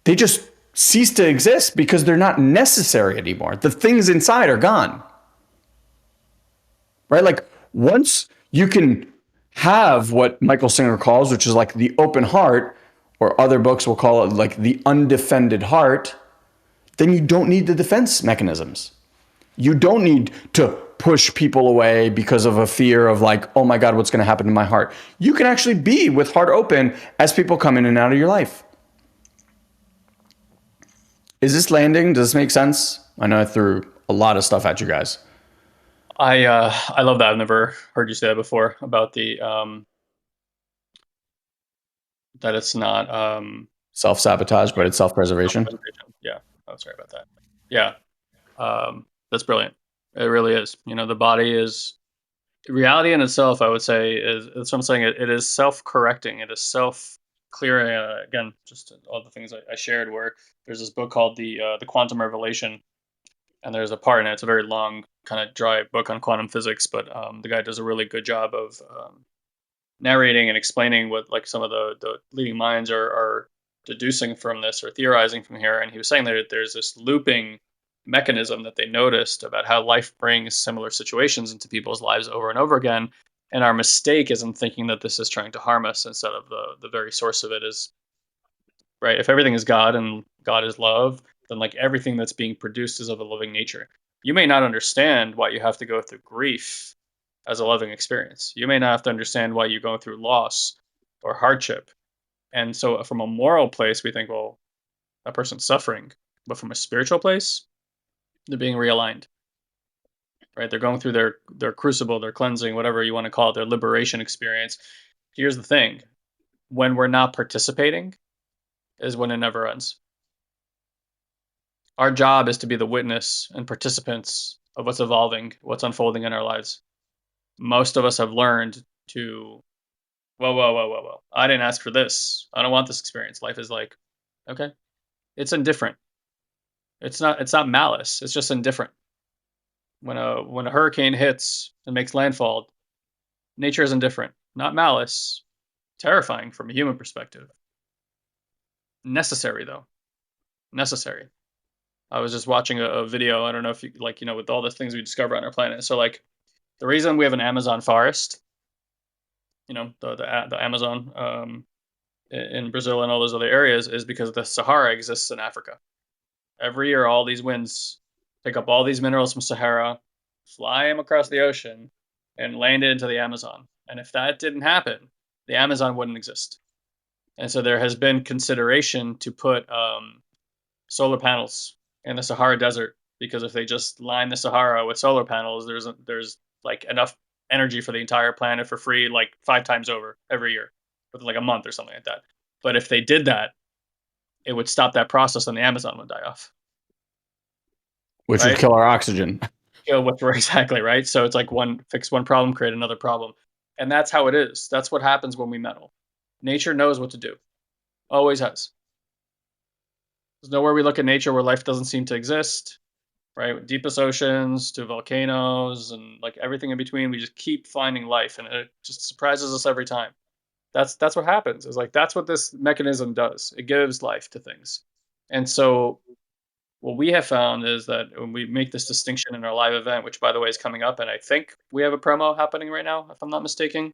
Speaker 1: they just cease to exist because they're not necessary anymore. The things inside are gone. Right? Like, once you can have what Michael Singer calls, which is like the open heart, or other books will call it like the undefended heart, then you don't need the defense mechanisms. You don't need to push people away because of a fear of like, oh my God, what's going to happen to my heart? You can actually be with heart open as people come in and out of your life. Is this landing? Does this make sense? I know I threw a lot of stuff at you guys.
Speaker 2: I love that. I've never heard you say that before about the that it's not
Speaker 1: Self-sabotage, but it's self-preservation.
Speaker 2: Yeah. Oh, sorry about that. Yeah. That's brilliant. It really is. The body is reality in itself. I would say is that's what I'm saying. It is self-correcting. It is self-clearing. Again, just all the things I shared. Where there's this book called the Quantum Revelation, and there's a part in it. It's a very long, kind of dry book on quantum physics, but the guy does a really good job of narrating and explaining what like some of the leading minds are deducing from this or theorizing from here. And he was saying that there's this looping mechanism that they noticed about how life brings similar situations into people's lives over and over again. And our mistake is in thinking that this is trying to harm us instead of the very source of it is, right? If everything is God and God is love, then like everything that's being produced is of a loving nature. You may not understand why you have to go through grief as a loving experience. You may not have to understand why you're going through loss or hardship. And so from a moral place, we think, well, that person's suffering. But from a spiritual place, they're being realigned. Right? They're going through their crucible, their cleansing, whatever you want to call it, their liberation experience. Here's the thing. When we're not participating, is when it never ends. Our job is to be the witness and participants of what's evolving, what's unfolding in our lives. Most of us have learned to, whoa, whoa, whoa, whoa, whoa. I didn't ask for this. I don't want this experience. Life is like, okay, it's indifferent. It's not malice. It's just indifferent. When a hurricane hits and makes landfall, nature is indifferent. Not malice. Terrifying from a human perspective. Necessary though. Necessary. I was just watching a video. I don't know if you like, with all the things we discover on our planet. So like the reason we have an Amazon forest, the Amazon in Brazil and all those other areas is because the Sahara exists in Africa. Every year, all these winds pick up all these minerals from Sahara, fly them across the ocean, and land it into the Amazon. And if that didn't happen, the Amazon wouldn't exist. And so there has been consideration to put solar panels in the Sahara Desert, because if they just line the Sahara with solar panels, there's like enough energy for the entire planet for free, like 5 times over every year, within like a month or something like that. But if they did that, it would stop that process and the Amazon would die off.
Speaker 1: Which would
Speaker 2: Right?
Speaker 1: kill our oxygen.
Speaker 2: Kill what we're exactly right. So it's like fix one problem, create another problem. And that's how it is. That's what happens when we meddle. Nature knows what to do. Always has. There's nowhere we look at nature where life doesn't seem to exist, right? Deepest oceans to volcanoes and like everything in between, we just keep finding life, and it just surprises us every time. That's what happens. Is like that's what this mechanism does. It gives life to things. And so what we have found is that when we make this distinction in our live event, which by the way is coming up, and I think we have a promo happening right now, if I'm not mistaken.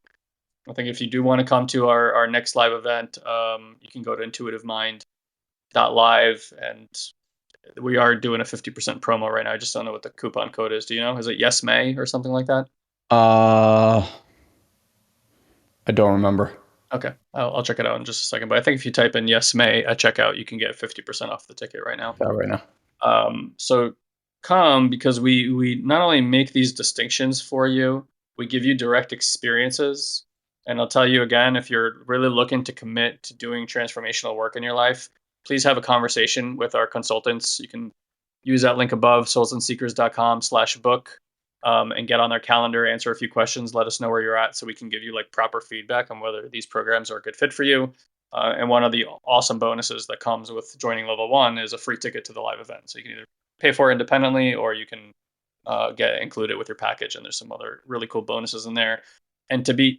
Speaker 2: I think if you do want to come to our next live event, you can go to intuitivemind.live, and we are doing a 50% promo right now. I just don't know what the coupon code is. Do you know? Is it Yes May or something like that?
Speaker 1: I don't remember.
Speaker 2: Okay, I'll check it out in just a second. But I think if you type in Yes May at checkout, you can get 50% off the ticket right now.
Speaker 1: Yeah, right now.
Speaker 2: So come, because we not only make these distinctions for you, we give you direct experiences. And I'll tell you again, if you're really looking to commit to doing transformational work in your life, please have a conversation with our consultants. You can use that link above, soulsandseekers.com/book, and get on their calendar, answer a few questions, let us know where you're at so we can give you like proper feedback on whether these programs are a good fit for you. And one of the awesome bonuses that comes with joining level 1 is a free ticket to the live event. So you can either pay for it independently, or you can get included with your package. And there's some other really cool bonuses in there. And to be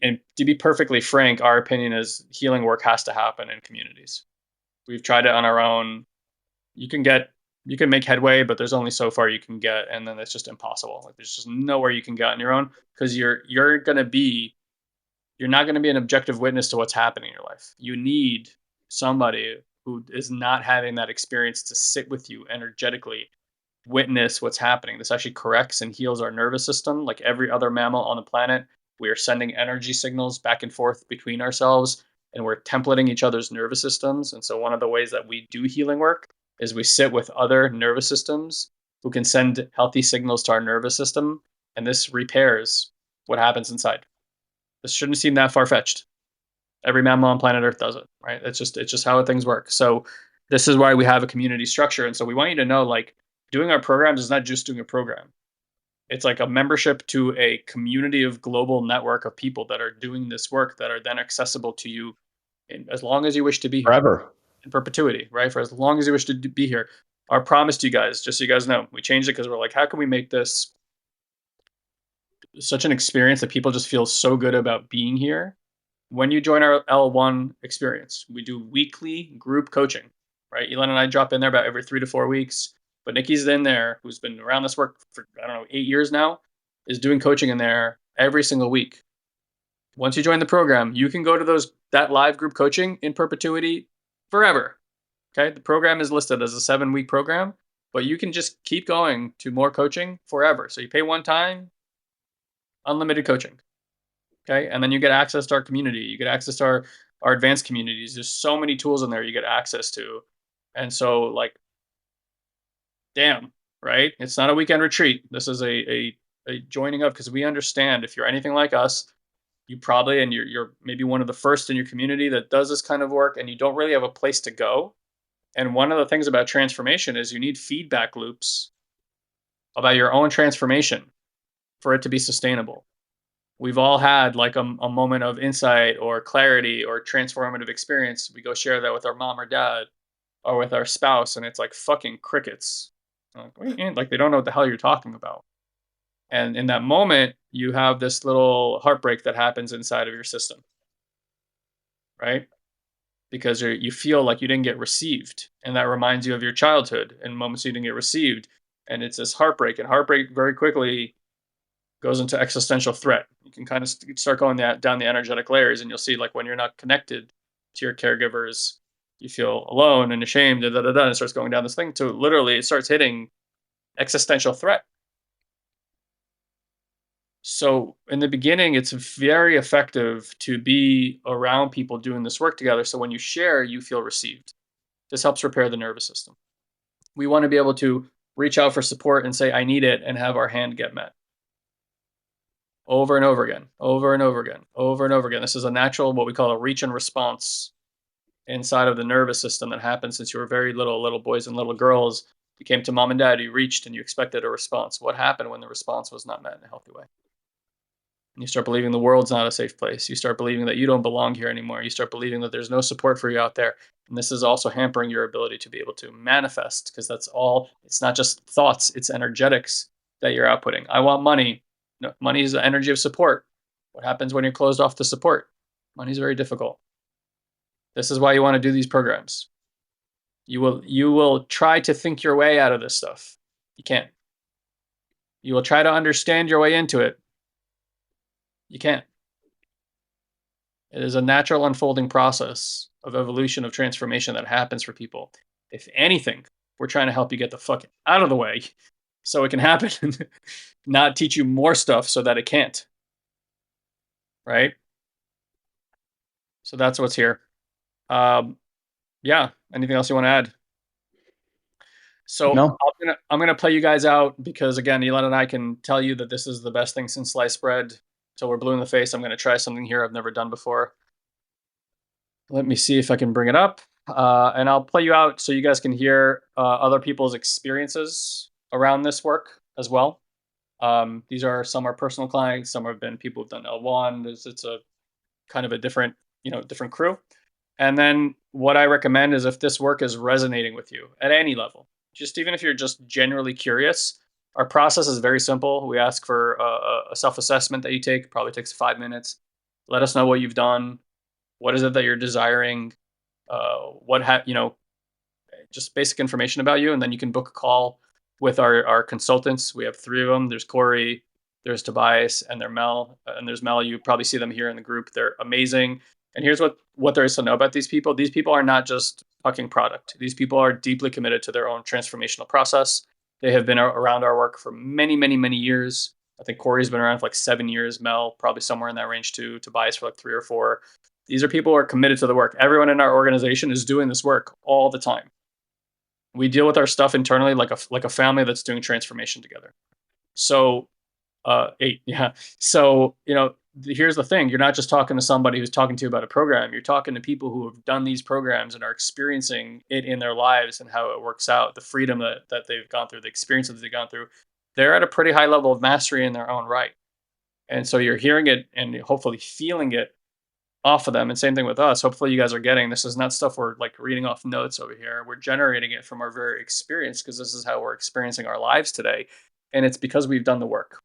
Speaker 2: perfectly frank, our opinion is healing work has to happen in communities. We've tried it on our own. You can make headway, but there's only so far you can get, and then it's just impossible. Like there's just nowhere you can get on your own, because you're not going to be an objective witness to what's happening in your life. You need somebody who is not having that experience to sit with you energetically, witness what's happening. This actually corrects and heals our nervous system. Like every other mammal on the planet, we are sending energy signals back and forth between ourselves, and we're templating each other's nervous systems. And so one of the ways that we do healing work is we sit with other nervous systems who can send healthy signals to our nervous system, and this repairs what happens inside. This shouldn't seem that far-fetched. Every mammal on planet Earth does it, right? It's just how things work. So this is why we have a community structure. And so we want you to know, like, doing our programs is not just doing a program. It's like a membership to a community of global network of people that are doing this work, that are then accessible to you as long as you wish to be here.
Speaker 1: Forever.
Speaker 2: In perpetuity, right? For as long as you wish to be here. Our promise to you guys, just so you guys know, we changed it because we're like, how can we make this such an experience that people just feel so good about being here? When you join our L1 experience, we do weekly group coaching, right? Elon and I drop in there about every 3 to 4 weeks. But Nikki's in there, who's been around this work for, 8 years now, is doing coaching in there every single week. Once you join the program, you can go to that live group coaching in perpetuity forever. Okay, the program is listed as a 7-week program, but you can just keep going to more coaching forever. So you pay one time, unlimited coaching. Okay, and then you get access to our community. You get access to our advanced communities. There's so many tools in there you get access to. And so, like, damn, right? It's not a weekend retreat. This is a joining of, because we understand if you're anything like us, you probably, and you're maybe one of the first in your community that does this kind of work, and you don't really have a place to go. And one of the things about transformation is you need feedback loops about your own transformation for it to be sustainable. We've all had like a moment of insight or clarity or transformative experience. We go share that with our mom or dad or with our spouse, and it's like fucking crickets. Like, what do you mean? Like, they don't know what the hell you're talking about. And in that moment, you have this little heartbreak that happens inside of your system, right? Because you feel like you didn't get received. And that reminds you of your childhood and moments you didn't get received. And it's this heartbreak. And heartbreak very quickly goes into existential threat. You can kind of start going down the energetic layers, and you'll see like when you're not connected to your caregivers, you feel alone and ashamed, and it starts going down this thing to literally it starts hitting existential threat. So in the beginning, it's very effective to be around people doing this work together. So when you share, you feel received. This helps repair the nervous system. We want to be able to reach out for support and say, I need it, and have our hand get met over and over again, over and over again, over and over again. This is a natural, what we call a reach and response inside of the nervous system that happens since you were very little boys and little girls. You came to mom and dad, you reached and you expected a response. What happened when the response was not met in a healthy way? And you start believing the world's not a safe place. You start believing that you don't belong here anymore. You start believing that there's no support for you out there. And this is also hampering your ability to be able to manifest, because that's all, it's not just thoughts, it's energetics that you're outputting. I want money. No, money is the energy of support. What happens when you're closed off to support? Money is very difficult. This is why you want to do these programs. You will try to think your way out of this stuff. You can't. You will try to understand your way into it. You can't. It is a natural unfolding process of evolution, of transformation that happens for people. If anything, we're trying to help you get the fuck out of the way so it can happen, not teach you more stuff so that it can't. Right? So that's what's here. Yeah. Anything else you want to add? So
Speaker 1: No.
Speaker 2: I'm gonna play you guys out because again, Elon and I can tell you that this is the best thing since sliced bread. So we're blue in the face. I'm gonna try something here I've never done before. Let me see if I can bring it up. And I'll play you out so you guys can hear other people's experiences around this work as well. These are some are personal clients, some have been people who've done L1. It's a kind of a different, different crew. And then what I recommend is if this work is resonating with you at any level, just even if you're just generally curious, our process is very simple. We ask for a self-assessment that you take, probably takes 5 minutes. Let us know what you've done. What is it that you're desiring? Just basic information about you. And then you can book a call with our consultants. We have 3 of them. There's Corey, there's Tobias, and there's Mel. And there's Mel. You probably see them here in the group. They're amazing. And here's what there is to know about these people. These people are not just fucking product. These people are deeply committed to their own transformational process. They have been around our work for many, many, many years. I think Corey's been around for like 7 years. Mel, probably somewhere in that range too. Tobias for like 3 or 4. These are people who are committed to the work. Everyone in our organization is doing this work all the time. We deal with our stuff internally like a family that's doing transformation together. So 8, yeah. So here's the thing: you're not just talking to somebody who's talking to you about a program. You're talking to people who have done these programs and are experiencing it in their lives and how it works out, the freedom that they've gone through, the experiences that they've gone through. They're at a pretty high level of mastery in their own right, and so you're hearing it and hopefully feeling it off of them. And same thing with us. Hopefully you guys are getting this is not stuff we're like reading off notes over here. We're generating it from our very experience because this is how we're experiencing our lives today, and it's because we've done the work.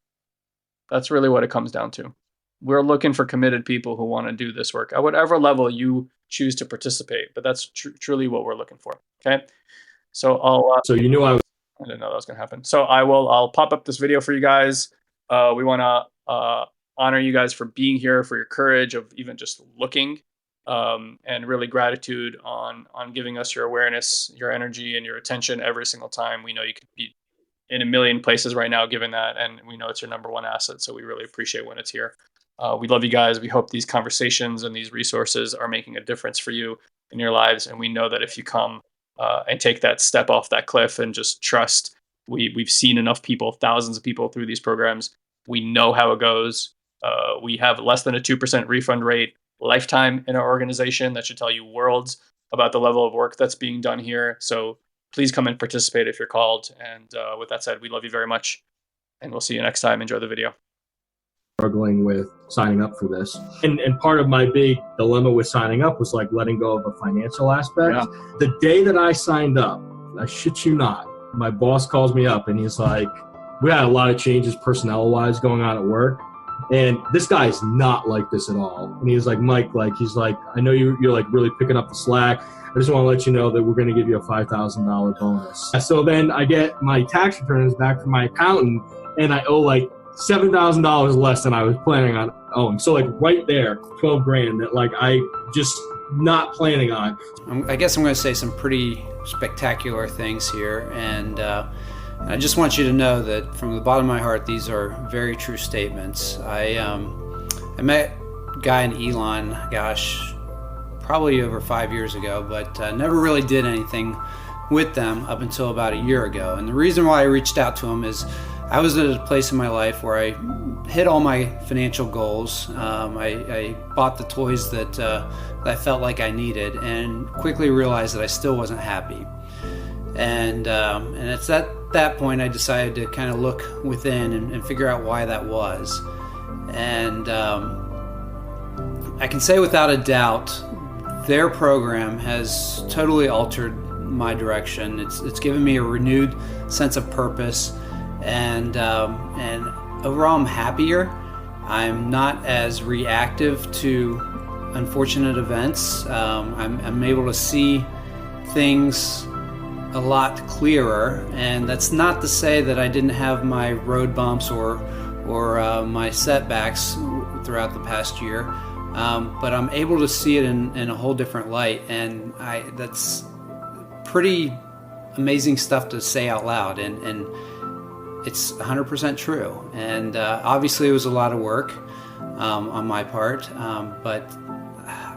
Speaker 2: That's really what it comes down to. We're looking for committed people who want to do this work at whatever level you choose to participate. But that's truly what we're looking for. Okay. So
Speaker 3: So you knew I
Speaker 2: didn't know that was going to happen. So I'll pop up this video for you guys. We want to honor you guys for being here, for your courage of even just looking, and really gratitude on giving us your awareness, your energy, and your attention every single time. We know you could be in a million places right now given that, and we know it's your number one asset, so we really appreciate when it's here. We love you guys. We hope these conversations and these resources are making a difference for you in your lives, and we know that if you come and take that step off that cliff and just trust, we've seen enough people, thousands of people through these programs. We know how it goes. We have less than a 2% refund rate lifetime in our organization. That should tell you worlds. about the level of work that's being done here. So please come and participate if you're called. And with that said, we love you very much. And we'll see you next time. Enjoy the video.
Speaker 3: Struggling with signing up for this. And part of my big dilemma with signing up was like letting go of the financial aspect.
Speaker 2: Yeah.
Speaker 3: The day that I signed up, I shit you not, my boss calls me up and he's like, we had a lot of changes personnel-wise going on at work. And this guy is not like this at all. And he's like, Mike, he's like, I know you're like really picking up the slack. I just want to let you know that we're going to give you a $5,000 bonus. So then I get my tax returns back from my accountant and I owe like $7,000 less than I was planning on owing. So like right there, 12 grand that like I just not planning on.
Speaker 4: I guess I'm going to say some pretty spectacular things here. And I just want you to know that from the bottom of my heart, these are very true statements. I met Guy and Elon, probably over 5 years ago, but never really did anything with them up until about a year ago. And the reason why I reached out to them is I was at a place in my life where I hit all my financial goals. I bought the toys that I felt like I needed, and quickly realized that I still wasn't happy. And it's at that point I decided to kind of look within and figure out why that was. And I can say without a doubt, their program has totally altered my direction. It's given me a renewed sense of purpose. And overall, I'm happier. I'm not as reactive to unfortunate events. I'm able to see things a lot clearer, and that's not to say that I didn't have my road bumps or my setbacks throughout the past year, but I'm able to see it in a whole different light, and that's pretty amazing stuff to say out loud, and it's 100% true. And obviously it was a lot of work on my part, but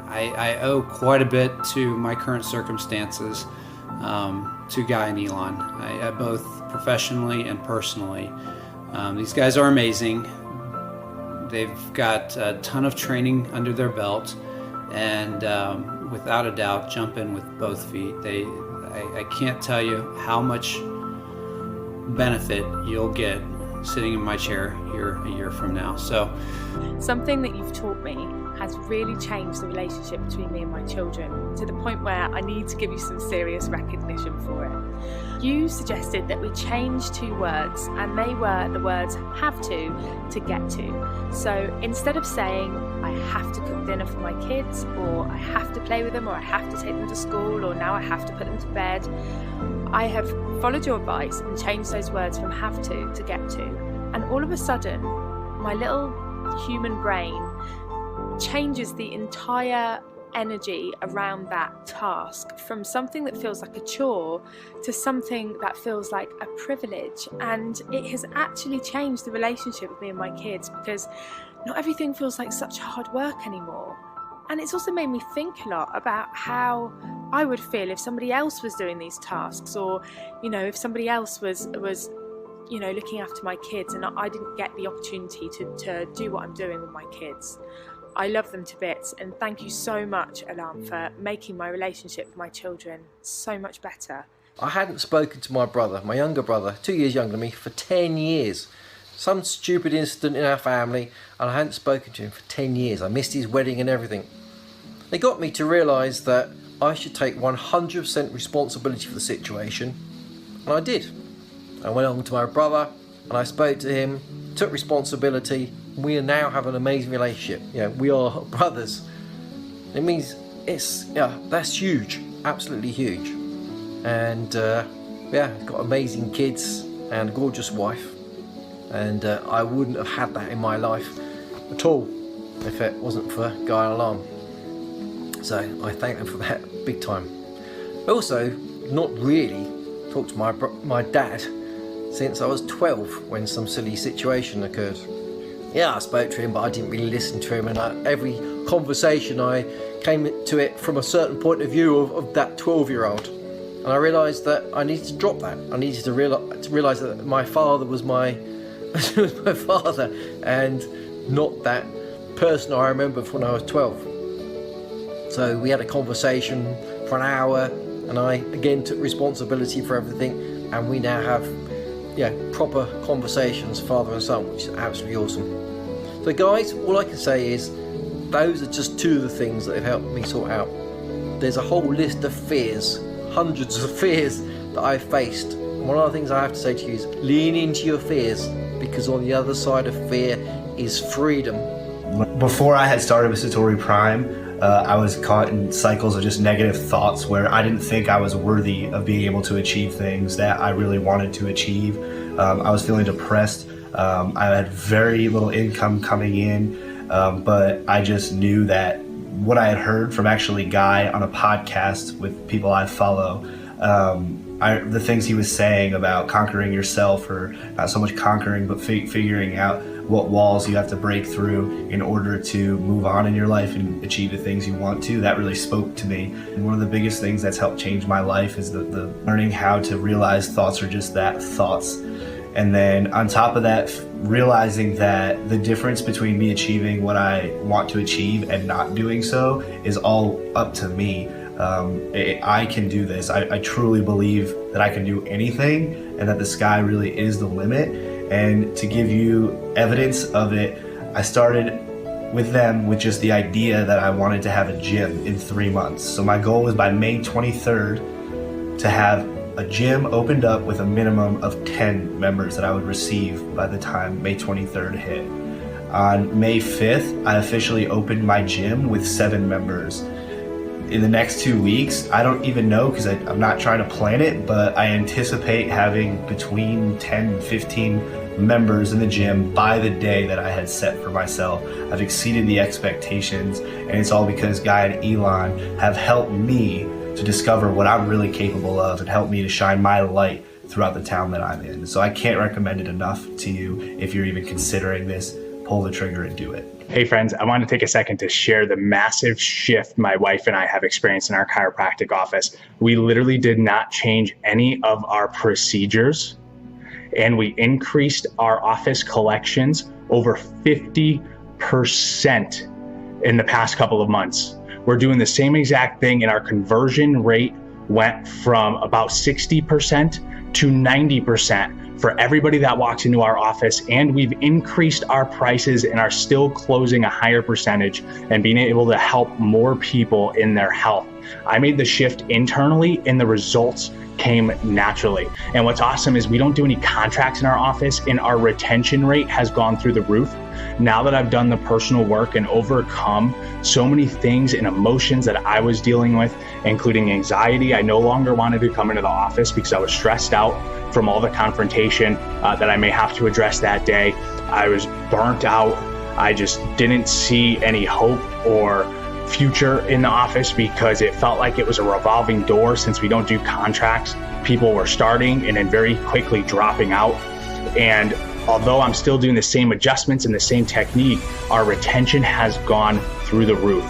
Speaker 4: I owe quite a bit to my current circumstances, to Guy and Elon, both professionally and personally. These guys are amazing. They've got a ton of training under their belt, and without a doubt, jump in with both feet. I can't tell you how much benefit you'll get sitting in my chair here a year from now. So,
Speaker 5: something that you've taught me has really changed the relationship between me and my children, to the point where I need to give you some serious recognition for it. You suggested that we change 2 words, and they were the words have to get to. So instead of saying I have to cook dinner for my kids, or I have to play with them, or I have to take them to school, or now I have to put them to bed, I have followed your advice and changed those words from have to get to. And all of a sudden, my little human brain changes the entire energy around that task, from something that feels like a chore to something that feels like a privilege. And it has actually changed the relationship with me and my kids, because not everything feels like such hard work anymore. And it's also made me think a lot about how I would feel if somebody else was doing these tasks, or if somebody else was looking after my kids and I didn't get the opportunity to do what I'm doing with my kids. I love them to bits, and thank you so much, Alam, for making my relationship with my children so much better.
Speaker 6: I hadn't spoken to my brother, my younger brother, 2 years younger than me, for 10 years. Some stupid incident in our family, and I hadn't spoken to him for 10 years. I missed his wedding and everything. It got me to realise that I should take 100% responsibility for the situation, and I did. I went on to my brother, and I spoke to him, took responsibility. We now have an amazing relationship. We are brothers. It means that's huge, absolutely huge. And got amazing kids and a gorgeous wife. And I wouldn't have had that in my life at all if it wasn't for Guy and Alarm. So I thank them for that big time. Also, not really talked to my dad since I was 12 when some silly situation occurred. Yeah, I spoke to him, but I didn't really listen to him, and every conversation I came to it from a certain point of view of that 12-year-old. And I realised that I needed to drop that. I needed to realise that my father was my father, and not that person I remember from when I was 12. So we had a conversation for an hour, and I again took responsibility for everything, and we now have proper conversations, father and son, which is absolutely awesome. So guys, all I can say is those are just two of the things that have helped me sort out. There's a whole list of fears, hundreds of fears that I've faced. And one of the things I have to say to you is lean into your fears, because on the other side of fear is freedom.
Speaker 7: Before I had started with Satori Prime, I was caught in cycles of just negative thoughts where I didn't think I was worthy of being able to achieve things that I really wanted to achieve. I was feeling depressed. I had very little income coming in, but I just knew that what I had heard from actually Guy on a podcast with people I follow, the things he was saying about conquering yourself, or not so much conquering, but figuring out what walls you have to break through in order to move on in your life and achieve the things you want to, that really spoke to me. And one of the biggest things that's helped change my life is the learning how to realize thoughts are just that, thoughts. And then on top of that, realizing that the difference between me achieving what I want to achieve and not doing so is all up to me. I can do this. I truly believe that I can do anything, and that the sky really is the limit. And to give you evidence of it, I started with them with just the idea that I wanted to have a gym in 3 months. So my goal was by May 23rd to have a gym opened up with a minimum of 10 members that I would receive by the time May 23rd hit. On May 5th, I officially opened my gym with 7 members. In the next 2 weeks, I don't even know, because I'm not trying to plan it, but I anticipate having between 10 and 15 members in the gym by the day that I had set for myself. I've exceeded the expectations, and it's all because Guy and Elon have helped me to discover what I'm really capable of and helped me to shine my light throughout the town that I'm in. So I can't recommend it enough to you. If you're even considering this, pull the trigger and do it.
Speaker 8: Hey friends, I want to take a second to share the massive shift my wife and I have experienced in our chiropractic office. We literally did not change any of our procedures, and we increased our office collections over 50% in the past couple of months. We're doing the same exact thing, and our conversion rate went from about 60% to 90% for everybody that walks into our office, and we've increased our prices and are still closing a higher percentage and being able to help more people in their health. I made the shift internally, and the results came naturally. And what's awesome is we don't do any contracts in our office, and our retention rate has gone through the roof. Now that I've done the personal work and overcome so many things and emotions that I was dealing with, including anxiety, I no longer wanted to come into the office because I was stressed out from all the confrontation that I may have to address that day. I was burnt out. I just didn't see any hope or future in the office because it felt like it was a revolving door. Since we don't do contracts, people were starting and then very quickly dropping out. And although I'm still doing the same adjustments and the same technique, our retention has gone through the roof.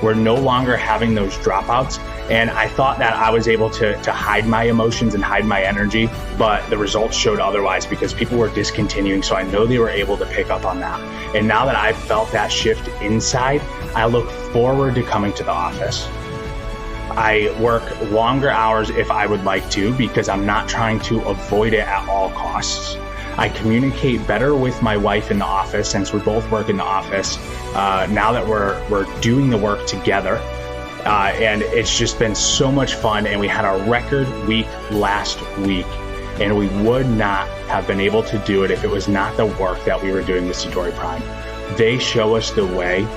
Speaker 8: We're no longer having those dropouts. And I thought that I was able to hide my emotions and hide my energy, but the results showed otherwise because people were discontinuing. So I know they were able to pick up on that. And now that I've felt that shift inside, I look forward to coming to the office. I work longer hours if I would like to, because I'm not trying to avoid it at all costs. I communicate better with my wife in the office, since we both work in the office now that we're doing the work together. And it's just been so much fun, and we had a record week last week, and we would not have been able to do it if it was not the work that we were doing with Satori Prime. They show us the way,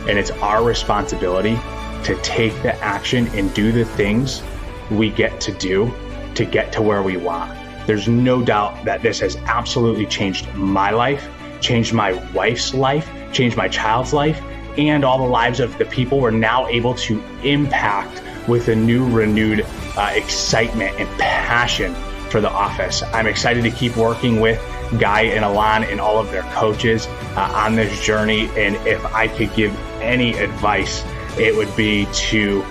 Speaker 8: and it's our responsibility to take the action and do the things we get to do to get to where we want. There's no doubt that this has absolutely changed my life, changed my wife's life, changed my child's life, and all the lives of the people we're now able to impact with a new renewed excitement and passion for the office. I'm excited to keep working with Guy and Alon and all of their coaches on this journey. And if I could give any advice, it would be to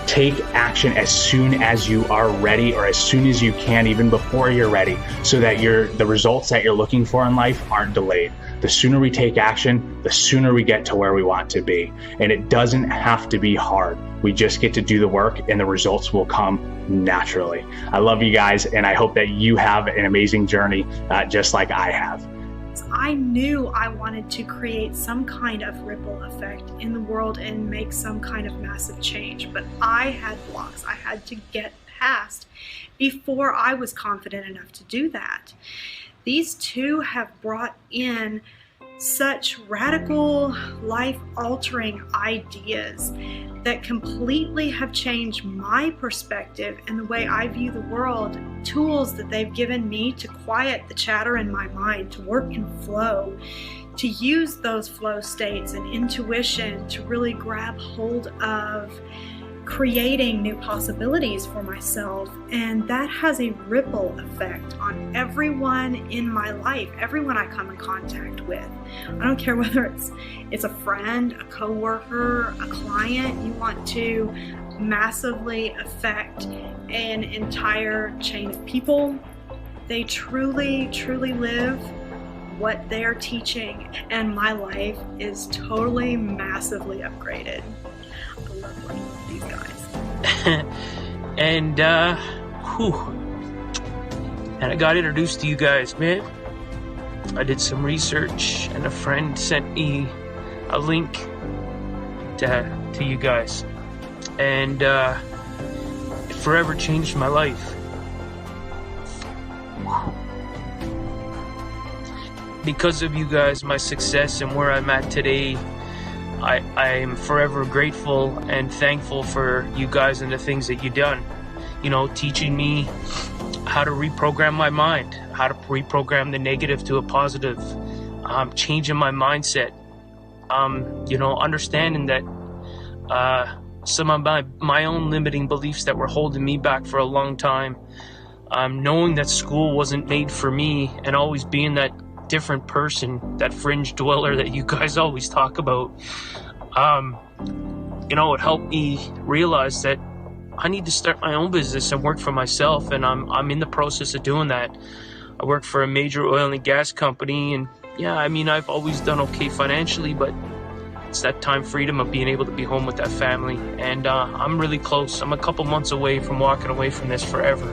Speaker 8: take action as soon as you are ready, or as soon as you can, even before you're ready, so that the results that you're looking for in life aren't delayed. The sooner we take action, the sooner we get to where we want to be. And it doesn't have to be hard. We just get to do the work and the results will come naturally. I love you guys, and I hope that you have an amazing journey just like I have.
Speaker 9: I knew I wanted to create some kind of ripple effect in the world and make some kind of massive change, but I had blocks I had to get past before I was confident enough to do that. These two have brought in such radical, life-altering ideas that completely have changed my perspective and the way I view the world. Tools that they've given me to quiet the chatter in my mind, to work in flow, to use those flow states and intuition to really grab hold of creating new possibilities for myself. And that has a ripple effect on everyone in my life, everyone I come in contact with. I don't care whether it's a friend, a coworker, a client. You want to massively affect an entire chain of people. They truly, truly live what they're teaching, and my life is totally massively upgraded. I love working with these guys.
Speaker 10: And I got introduced to you guys, man. I did some research and a friend sent me a link to you guys, and it forever changed my life. Because of you guys, my success and where I'm at today, I am forever grateful and thankful for you guys and the things that you've done. You know, teaching me how to reprogram my mind, how to reprogram the negative to a positive, changing my mindset, you know, understanding that some of my own limiting beliefs that were holding me back for a long time, knowing that school wasn't made for me, and always being that different person, that fringe dweller that you guys always talk about. You know, it helped me realize that I need to start my own business and work for myself, and I'm in the process of doing that. I work for a major oil and gas company, and yeah, I mean, I've always done okay financially, but it's that time freedom of being able to be home with that family, and I'm really close. I'm a couple months away from walking away from this forever.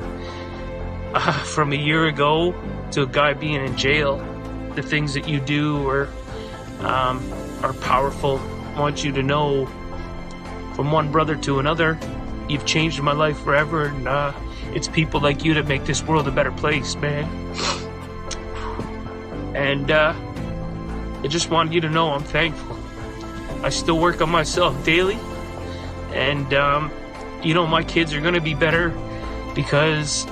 Speaker 10: From a year ago to a guy being in jail, the things that you do are powerful. I want you to know, from one brother to another, you've changed my life forever, and it's people like you that make this world a better place, man. And I just wanted you to know I'm thankful. I still work on myself daily, and you know, my kids are gonna be better because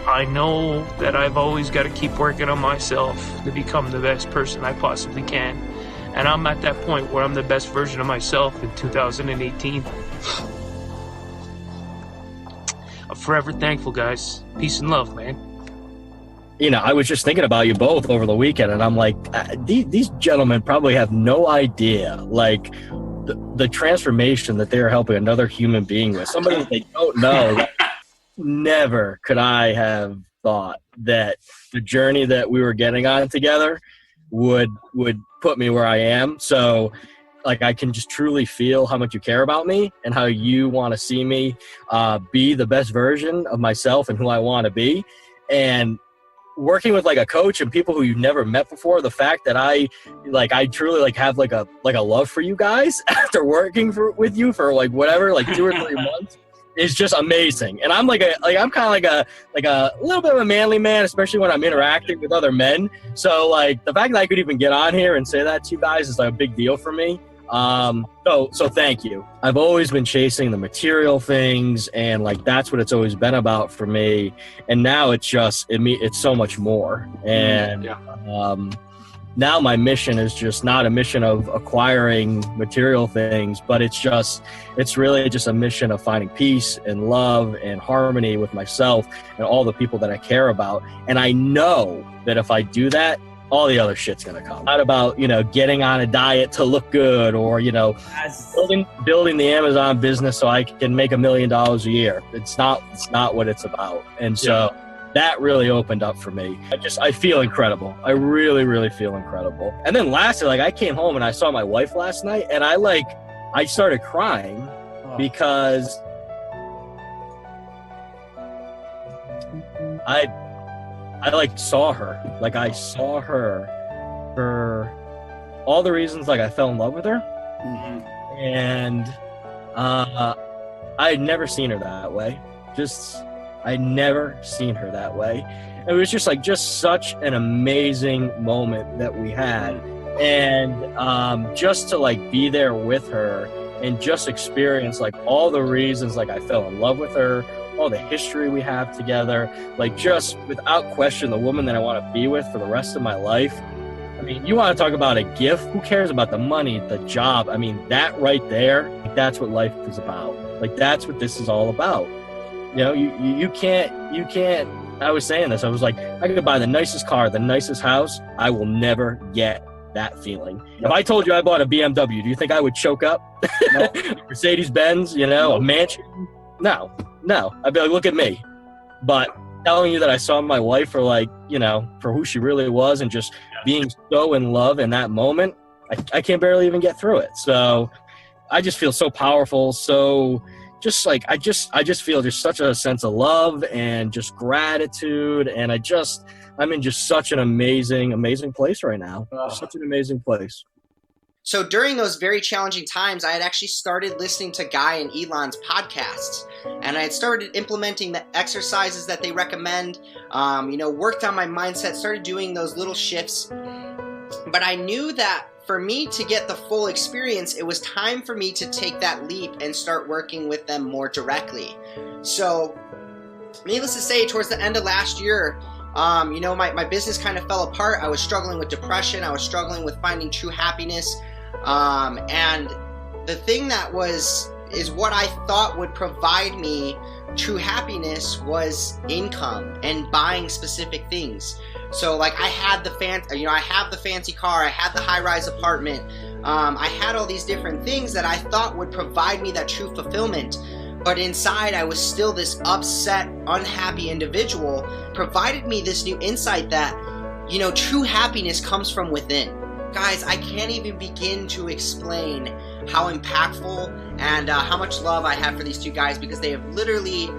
Speaker 10: I know that I've always got to keep working on myself to become the best person I possibly can. And I'm at that point where I'm the best version of myself in 2018. I'm forever thankful, guys. Peace and love, man.
Speaker 11: You know, I was just thinking about you both over the weekend, and I'm like, these gentlemen probably have no idea, like, the transformation that they're helping another human being with. Somebody that they don't know. Never could I have thought that the journey that we were getting on together would put me where I am. So, like, I can just truly feel how much you care about me and how you want to see me be the best version of myself and who I want to be. And working with like a coach and people who you've never met before, the fact that I truly like have like a love for you guys after working with you for like whatever, like 2 or 3 months. Is just amazing. And I'm I'm kind of like a little bit of a manly man, especially when I'm interacting with other men. So like the fact that I could even get on here and say that to you guys is like a big deal for me. So thank you. I've always been chasing the material things, and like that's what it's always been about for me. And now it's just it's so much more. And now my mission is just not a mission of acquiring material things, but it's really just a mission of finding peace and love and harmony with myself and all the people that I care about. And I know that if I do that, all the other shit's gonna come. Not about, you know, getting on a diet to look good, or, you know, building the Amazon business so I can make $1 million a year. It's not what it's about. And so that really opened up for me. I feel incredible. I really, really feel incredible. And then lastly, like, I came home and I saw my wife last night, and I started crying because I like saw her. Like I saw her for all the reasons like I fell in love with her.
Speaker 2: Mm-hmm.
Speaker 11: And I had never seen her that way. I'd never seen her that way. It was just such an amazing moment that we had. And just to like be there with her and just experience like all the reasons like I fell in love with her, all the history we have together, like just without question the woman that I want to be with for the rest of my life. I mean, you want to talk about a gift? Who cares about the money, the job? I mean, that right there, that's what life is about. Like, that's what this is all about. You know, you can't, I was saying this, I was like, I could buy the nicest car, the nicest house. I will never get that feeling. If I told you I bought a BMW, do you think I would choke up? No. Mercedes-Benz, you know, a mansion? No. I'd be like, look at me. But telling you that I saw my wife for like, you know, for who she really was and just being so in love in that moment, I can't barely even get through it. So I just feel so powerful. So just like, I just feel just such a sense of love and just gratitude. And I'm in just such an amazing place right now. Such an amazing place.
Speaker 12: So during those very challenging times, I had actually started listening to Guy and Elon's podcasts, and I had started implementing the exercises that they recommend, worked on my mindset, started doing those little shifts. But I knew that for me to get the full experience, it was time for me to take that leap and start working with them more directly. So needless to say, towards the end of last year, my business kind of fell apart. I was struggling with depression. I was struggling with finding true happiness. And the thing that is what I thought would provide me true happiness was income and buying specific things. So like I have the fancy car, I had the high-rise apartment, I had all these different things that I thought would provide me that true fulfillment. But inside I was still this upset, unhappy individual. Provided me this new insight that, true happiness comes from within. Guys, I can't even begin to explain how impactful and how much love I have for these two guys, because they have literally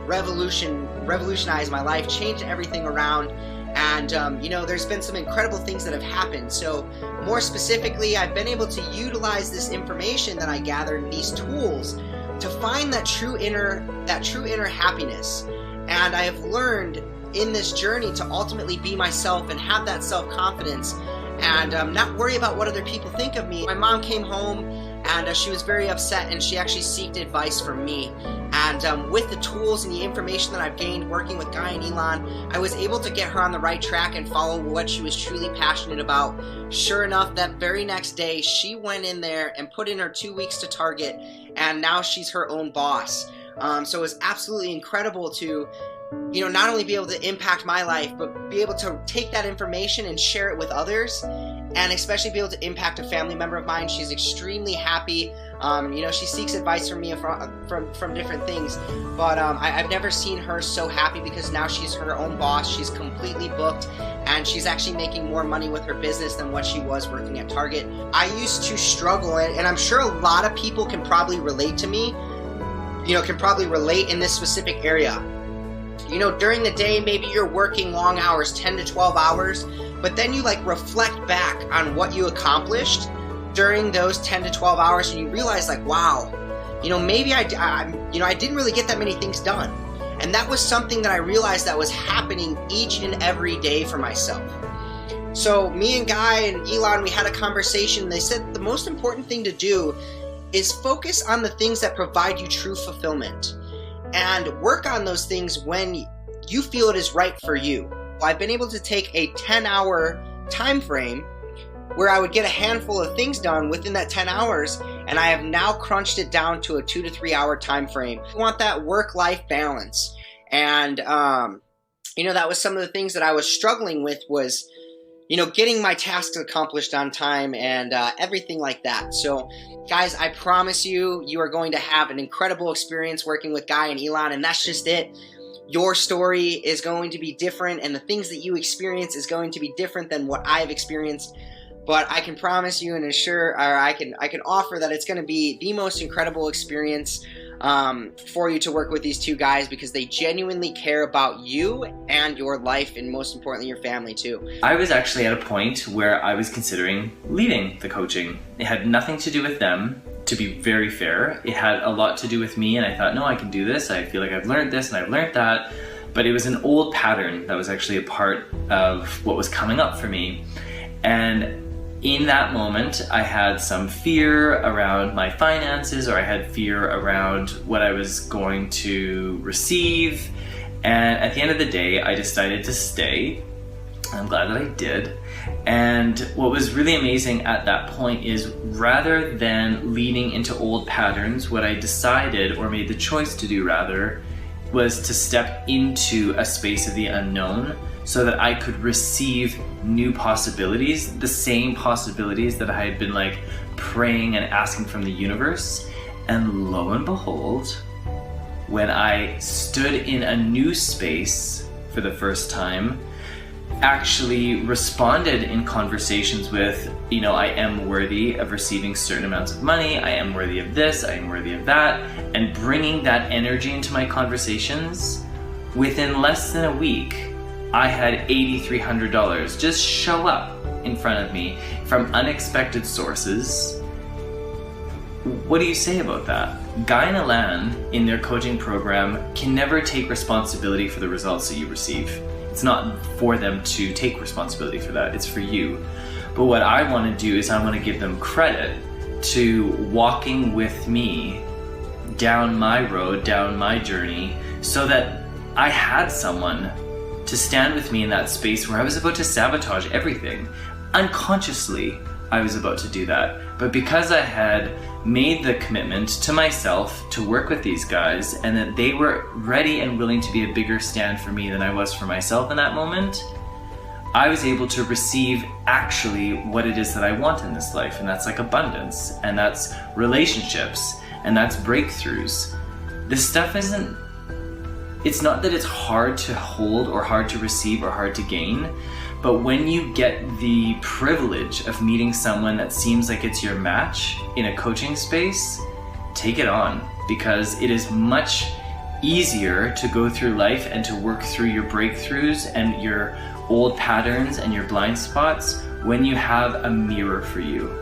Speaker 12: revolutionized my life, changed everything around. And, there's been some incredible things that have happened. So more specifically, I've been able to utilize this information that I gathered in these tools to find that true inner happiness. And I have learned in this journey to ultimately be myself and have that self-confidence and not worry about what other people think of me. My mom came home and she was very upset, and she actually sought advice from me. And with the tools and the information that I've gained working with Guy and Elon, I was able to get her on the right track and follow what she was truly passionate about. Sure enough, that very next day, she went in there and put in her 2 weeks to Target, and now she's her own boss. So it was absolutely incredible to not only be able to impact my life, but be able to take that information and share it with others, and especially be able to impact a family member of mine. She's extremely happy. She seeks advice from me from different things, but I've never seen her so happy, because now she's her own boss. She's completely booked, and she's actually making more money with her business than what she was working at Target. I used to struggle, and I'm sure a lot of people can probably relate to me, can probably relate in this specific area. During the day, maybe you're working long hours, 10 to 12 hours, but then you reflect back on what you accomplished during those 10 to 12 hours, and you realize wow, maybe I didn't really get that many things done. And that was something that I realized that was happening each and every day for myself. So me and Guy and Elon, we had a conversation. They said the most important thing to do is focus on the things that provide you true fulfillment, and work on those things when you feel it is right for you. I've been able to take a 10-hour time frame where I would get a handful of things done within that 10 hours, and I have now crunched it down to a 2 to 3 hour time frame. I want that work-life balance. And, that was some of the things that I was struggling with, was, getting my tasks accomplished on time and everything like that. So, guys, I promise you, you are going to have an incredible experience working with Guy and Elon, and that's just it. Your story is going to be different, and the things that you experience is going to be different than what I've experienced. but I can promise you and assure, or I can offer that it's going to be the most incredible experience for you to work with these two guys, because they genuinely care about you and your life, and most importantly, your family too.
Speaker 13: I was actually at a point where I was considering leaving the coaching. It had nothing to do with them, to be very fair. It had a lot to do with me, and I thought, no, I can do this. I feel like I've learned this and I've learned that. But it was an old pattern that was actually a part of what was coming up for me. And in that moment, I had some fear around my finances, or I had fear around what I was going to receive. And at the end of the day, I decided to stay. I'm glad that I did. And what was really amazing at that point is, rather than leaning into old patterns, what I decided, or made the choice to do rather, was to step into a space of the unknown, so that I could receive new possibilities, the same possibilities that I had been like praying and asking from the universe. And lo and behold, when I stood in a new space for the first time, actually responded in conversations with, I am worthy of receiving certain amounts of money, I am worthy of this, I am worthy of that, and bringing that energy into my conversations, within less than a week, I had $8,300 just show up in front of me from unexpected sources. What do you say about that? Guy and Alan, in their coaching program, can never take responsibility for the results that you receive. It's not for them to take responsibility for that, it's for you. But what I want to do is I want to give them credit to walking with me down my road, down my journey, so that I had someone to stand with me in that space where I was about to sabotage everything. Unconsciously, I was about to do that. But because I had made the commitment to myself to work with these guys, and that they were ready and willing to be a bigger stand for me than I was for myself in that moment, I was able to receive actually what it is that I want in this life. And that's like abundance, and that's relationships, and that's breakthroughs. This stuff it's not that it's hard to hold or hard to receive or hard to gain, but when you get the privilege of meeting someone that seems like it's your match in a coaching space, take it on, because it is much easier to go through life and to work through your breakthroughs and your old patterns and your blind spots when you have a mirror for you.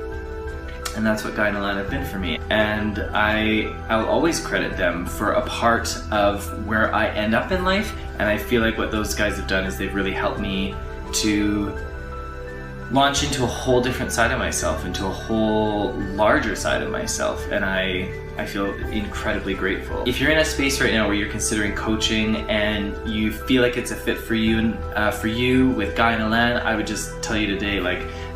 Speaker 13: And that's what Guy and Alan have been for me. And I'll always credit them for a part of where I end up in life. And I feel like what those guys have done is they've really helped me to launch into a whole different side of myself, into a whole larger side of myself. And I feel incredibly grateful. If you're in a space right now where you're considering coaching and you feel like it's a fit for you and for you with Guy and Alan, I would just tell you today,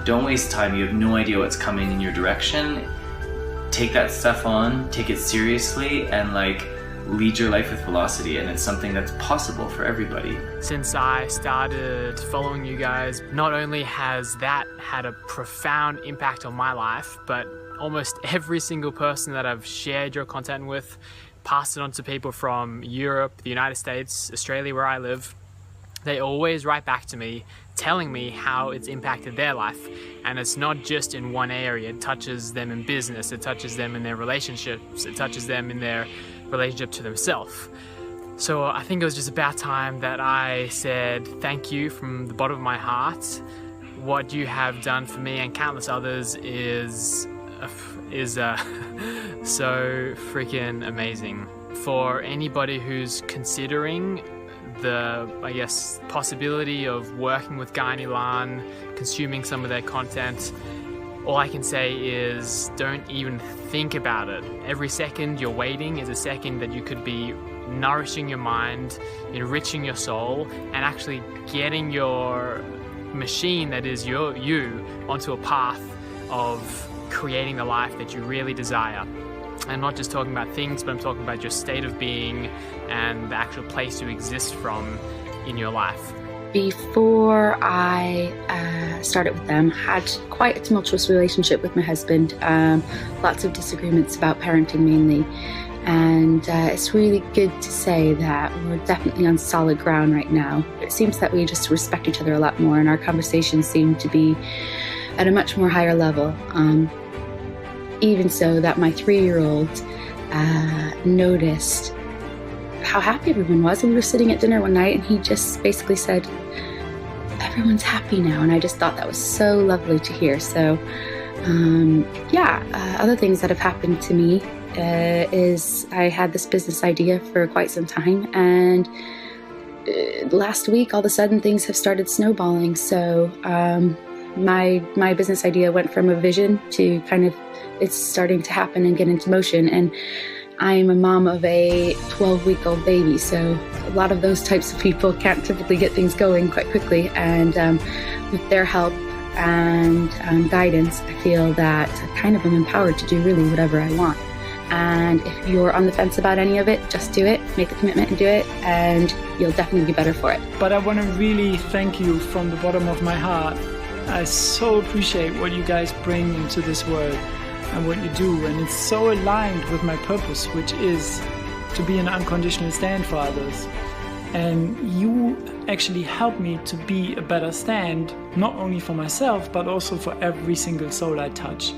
Speaker 13: don't waste time. You have no idea what's coming in your direction. Take that stuff on, take it seriously, and lead your life with velocity. And it's something that's possible for everybody.
Speaker 14: Since I started following you guys, not only has that had a profound impact on my life, but almost every single person that I've shared your content with, passed it on to people from Europe, the United States, Australia, where I live. They always write back to me telling me how it's impacted their life. And it's not just in one area. It touches them in business, it touches them in their relationships, it touches them in their relationship to themselves. So I think it was just about time that I said thank you from the bottom of my heart. What you have done for me and countless others is so freaking amazing. For anybody who's considering the, possibility of working with Guy and Elan, consuming some of their content, all I can say is don't even think about it. Every second you're waiting is a second that you could be nourishing your mind, enriching your soul, and actually getting your machine that is you onto a path of creating the life that you really desire. I'm not just talking about things, but I'm talking about your state of being and the actual place you exist from in your life.
Speaker 15: Before I started with them, had quite a tumultuous relationship with my husband, lots of disagreements about parenting mainly, and it's really good to say that we're definitely on solid ground right now. It seems that we just respect each other a lot more, and our conversations seem to be at a much more higher level. Even so that my 3-year-old noticed how happy everyone was. And we were sitting at dinner one night and he just basically said, everyone's happy now. And I just thought that was so lovely to hear. So other things that have happened to me is I had this business idea for quite some time, and last week all of a sudden things have started snowballing. So my business idea went from a vision to kind of it's starting to happen and get into motion. And I'm a mom of a 12-week-old baby, so a lot of those types of people can't typically get things going quite quickly. And with their help and guidance, I feel that I kind of am empowered to do really whatever I want. And if you're on the fence about any of it, just do it, make the commitment and do it, and you'll definitely be better for it.
Speaker 16: But I want to really thank you from the bottom of my heart. I so appreciate what you guys bring into this world and what you do, and it's so aligned with my purpose, which is to be an unconditional stand for others. And you actually help me to be a better stand, not only for myself, but also for every single soul I touch.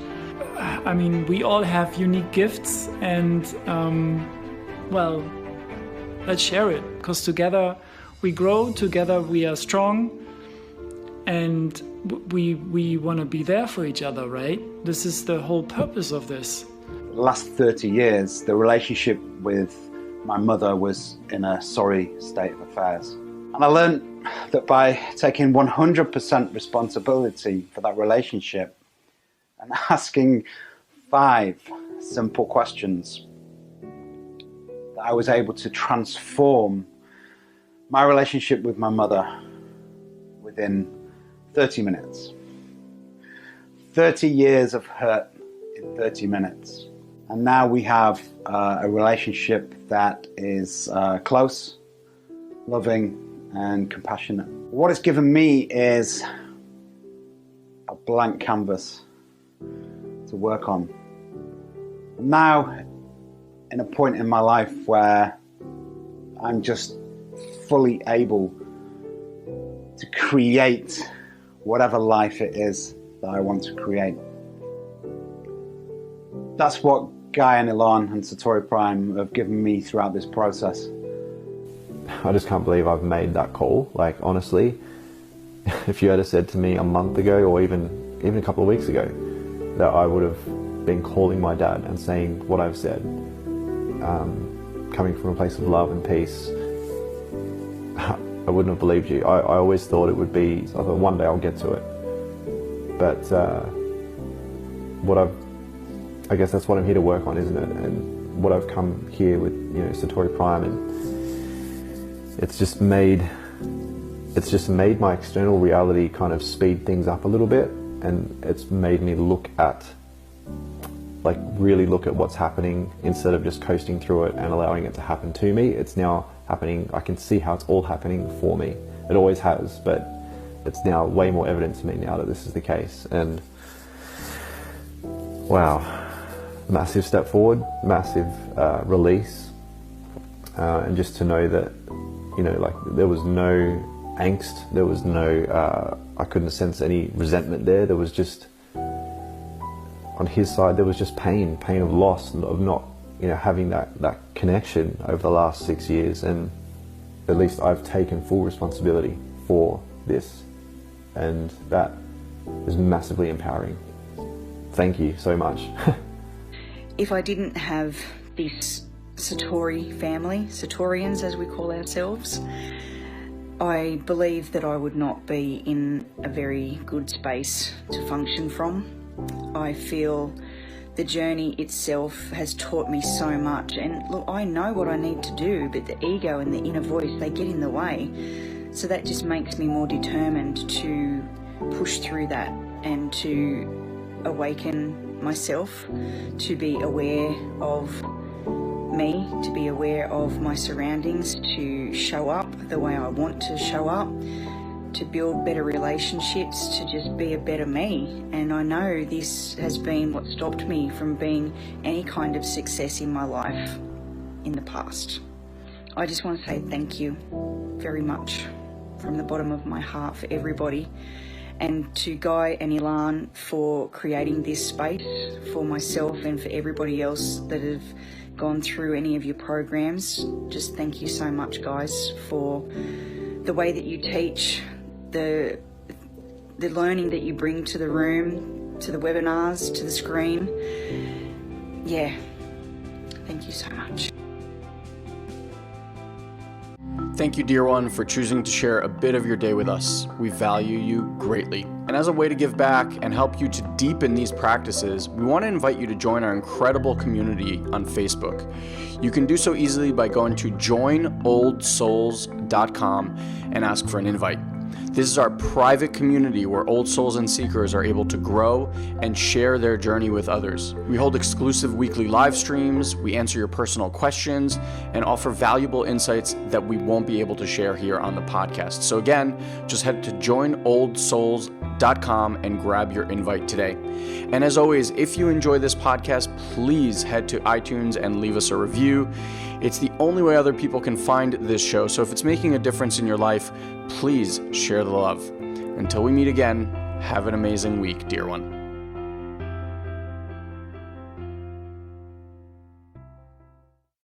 Speaker 16: I mean, we all have unique gifts, and let's share it, because together we grow, together we are strong, and we want to be there for each other, right? This is the whole purpose of this.
Speaker 17: The last 30 years, the relationship with my mother was in a sorry state of affairs. And I learned that by taking 100% responsibility for that relationship and asking 5 simple questions, that I was able to transform my relationship with my mother within 30 minutes. 30 years of hurt in 30 minutes. And now we have a relationship that is close, loving, and compassionate. What it's given me is a blank canvas to work on. I'm now in a point in my life where I'm just fully able to create whatever life it is that I want to create. That's what Guy and Elon and Satori Prime have given me throughout this process.
Speaker 18: I just can't believe I've made that call. Like, honestly, if you had said to me a month ago or even a couple of weeks ago that I would have been calling my dad and saying what I've said, coming from a place of love and peace, I wouldn't have believed you. I always thought it would be, I thought one day I'll get to it. But I guess that's what I'm here to work on, isn't it? And what I've come here with, Satori Prime, and it's just made my external reality kind of speed things up a little bit, and it's made me really look at what's happening instead of just coasting through it and allowing it to happen to me. It's now happening. I can see how it's all happening for me. It always has, but it's now way more evident to me now that this is the case. And wow, massive step forward, massive release, and just to know that, there was no angst, there was no, I couldn't sense any resentment there. There was just, on his side, there was just pain of loss, of not, having that connection over the last 6 years. And at least I've taken full responsibility for this, and that is massively empowering. Thank you so much.
Speaker 19: If I didn't have this Satori family, Satorians as we call ourselves, I believe that I would not be in a very good space to function from. I feel the journey itself has taught me so much, and look, I know what I need to do, but the ego and the inner voice, they get in the way. So that just makes me more determined to push through that and to awaken myself, to be aware of me, to be aware of my surroundings, to show up the way I want to show up, to build better relationships, to just be a better me. And I know this has been what stopped me from being any kind of success in my life in the past. I just want to say thank you very much from the bottom of my heart for everybody. and to Guy and Ilan for creating this space for myself and for everybody else that have gone through any of your programs. Just thank you so much, guys, for the way that you teach, the learning that you bring to the room, to the webinars, to the screen. Yeah, thank you so much.
Speaker 1: Thank you, dear one, for choosing to share a bit of your day with us. We value you greatly. And as a way to give back and help you to deepen these practices, we want to invite you to join our incredible community on Facebook. You can do so easily by going to joinoldsouls.com and ask for an invite. This is our private community where old souls and seekers are able to grow and share their journey with others. We hold exclusive weekly live streams, we answer your personal questions, and offer valuable insights that we won't be able to share here on the podcast. So again, just head to joinoldsouls.com and grab your invite today. And as always, if you enjoy this podcast, please head to iTunes and leave us a review. It's the only way other people can find this show, so if it's making a difference in your life, please share the love. Until we meet again, have an amazing week, dear one.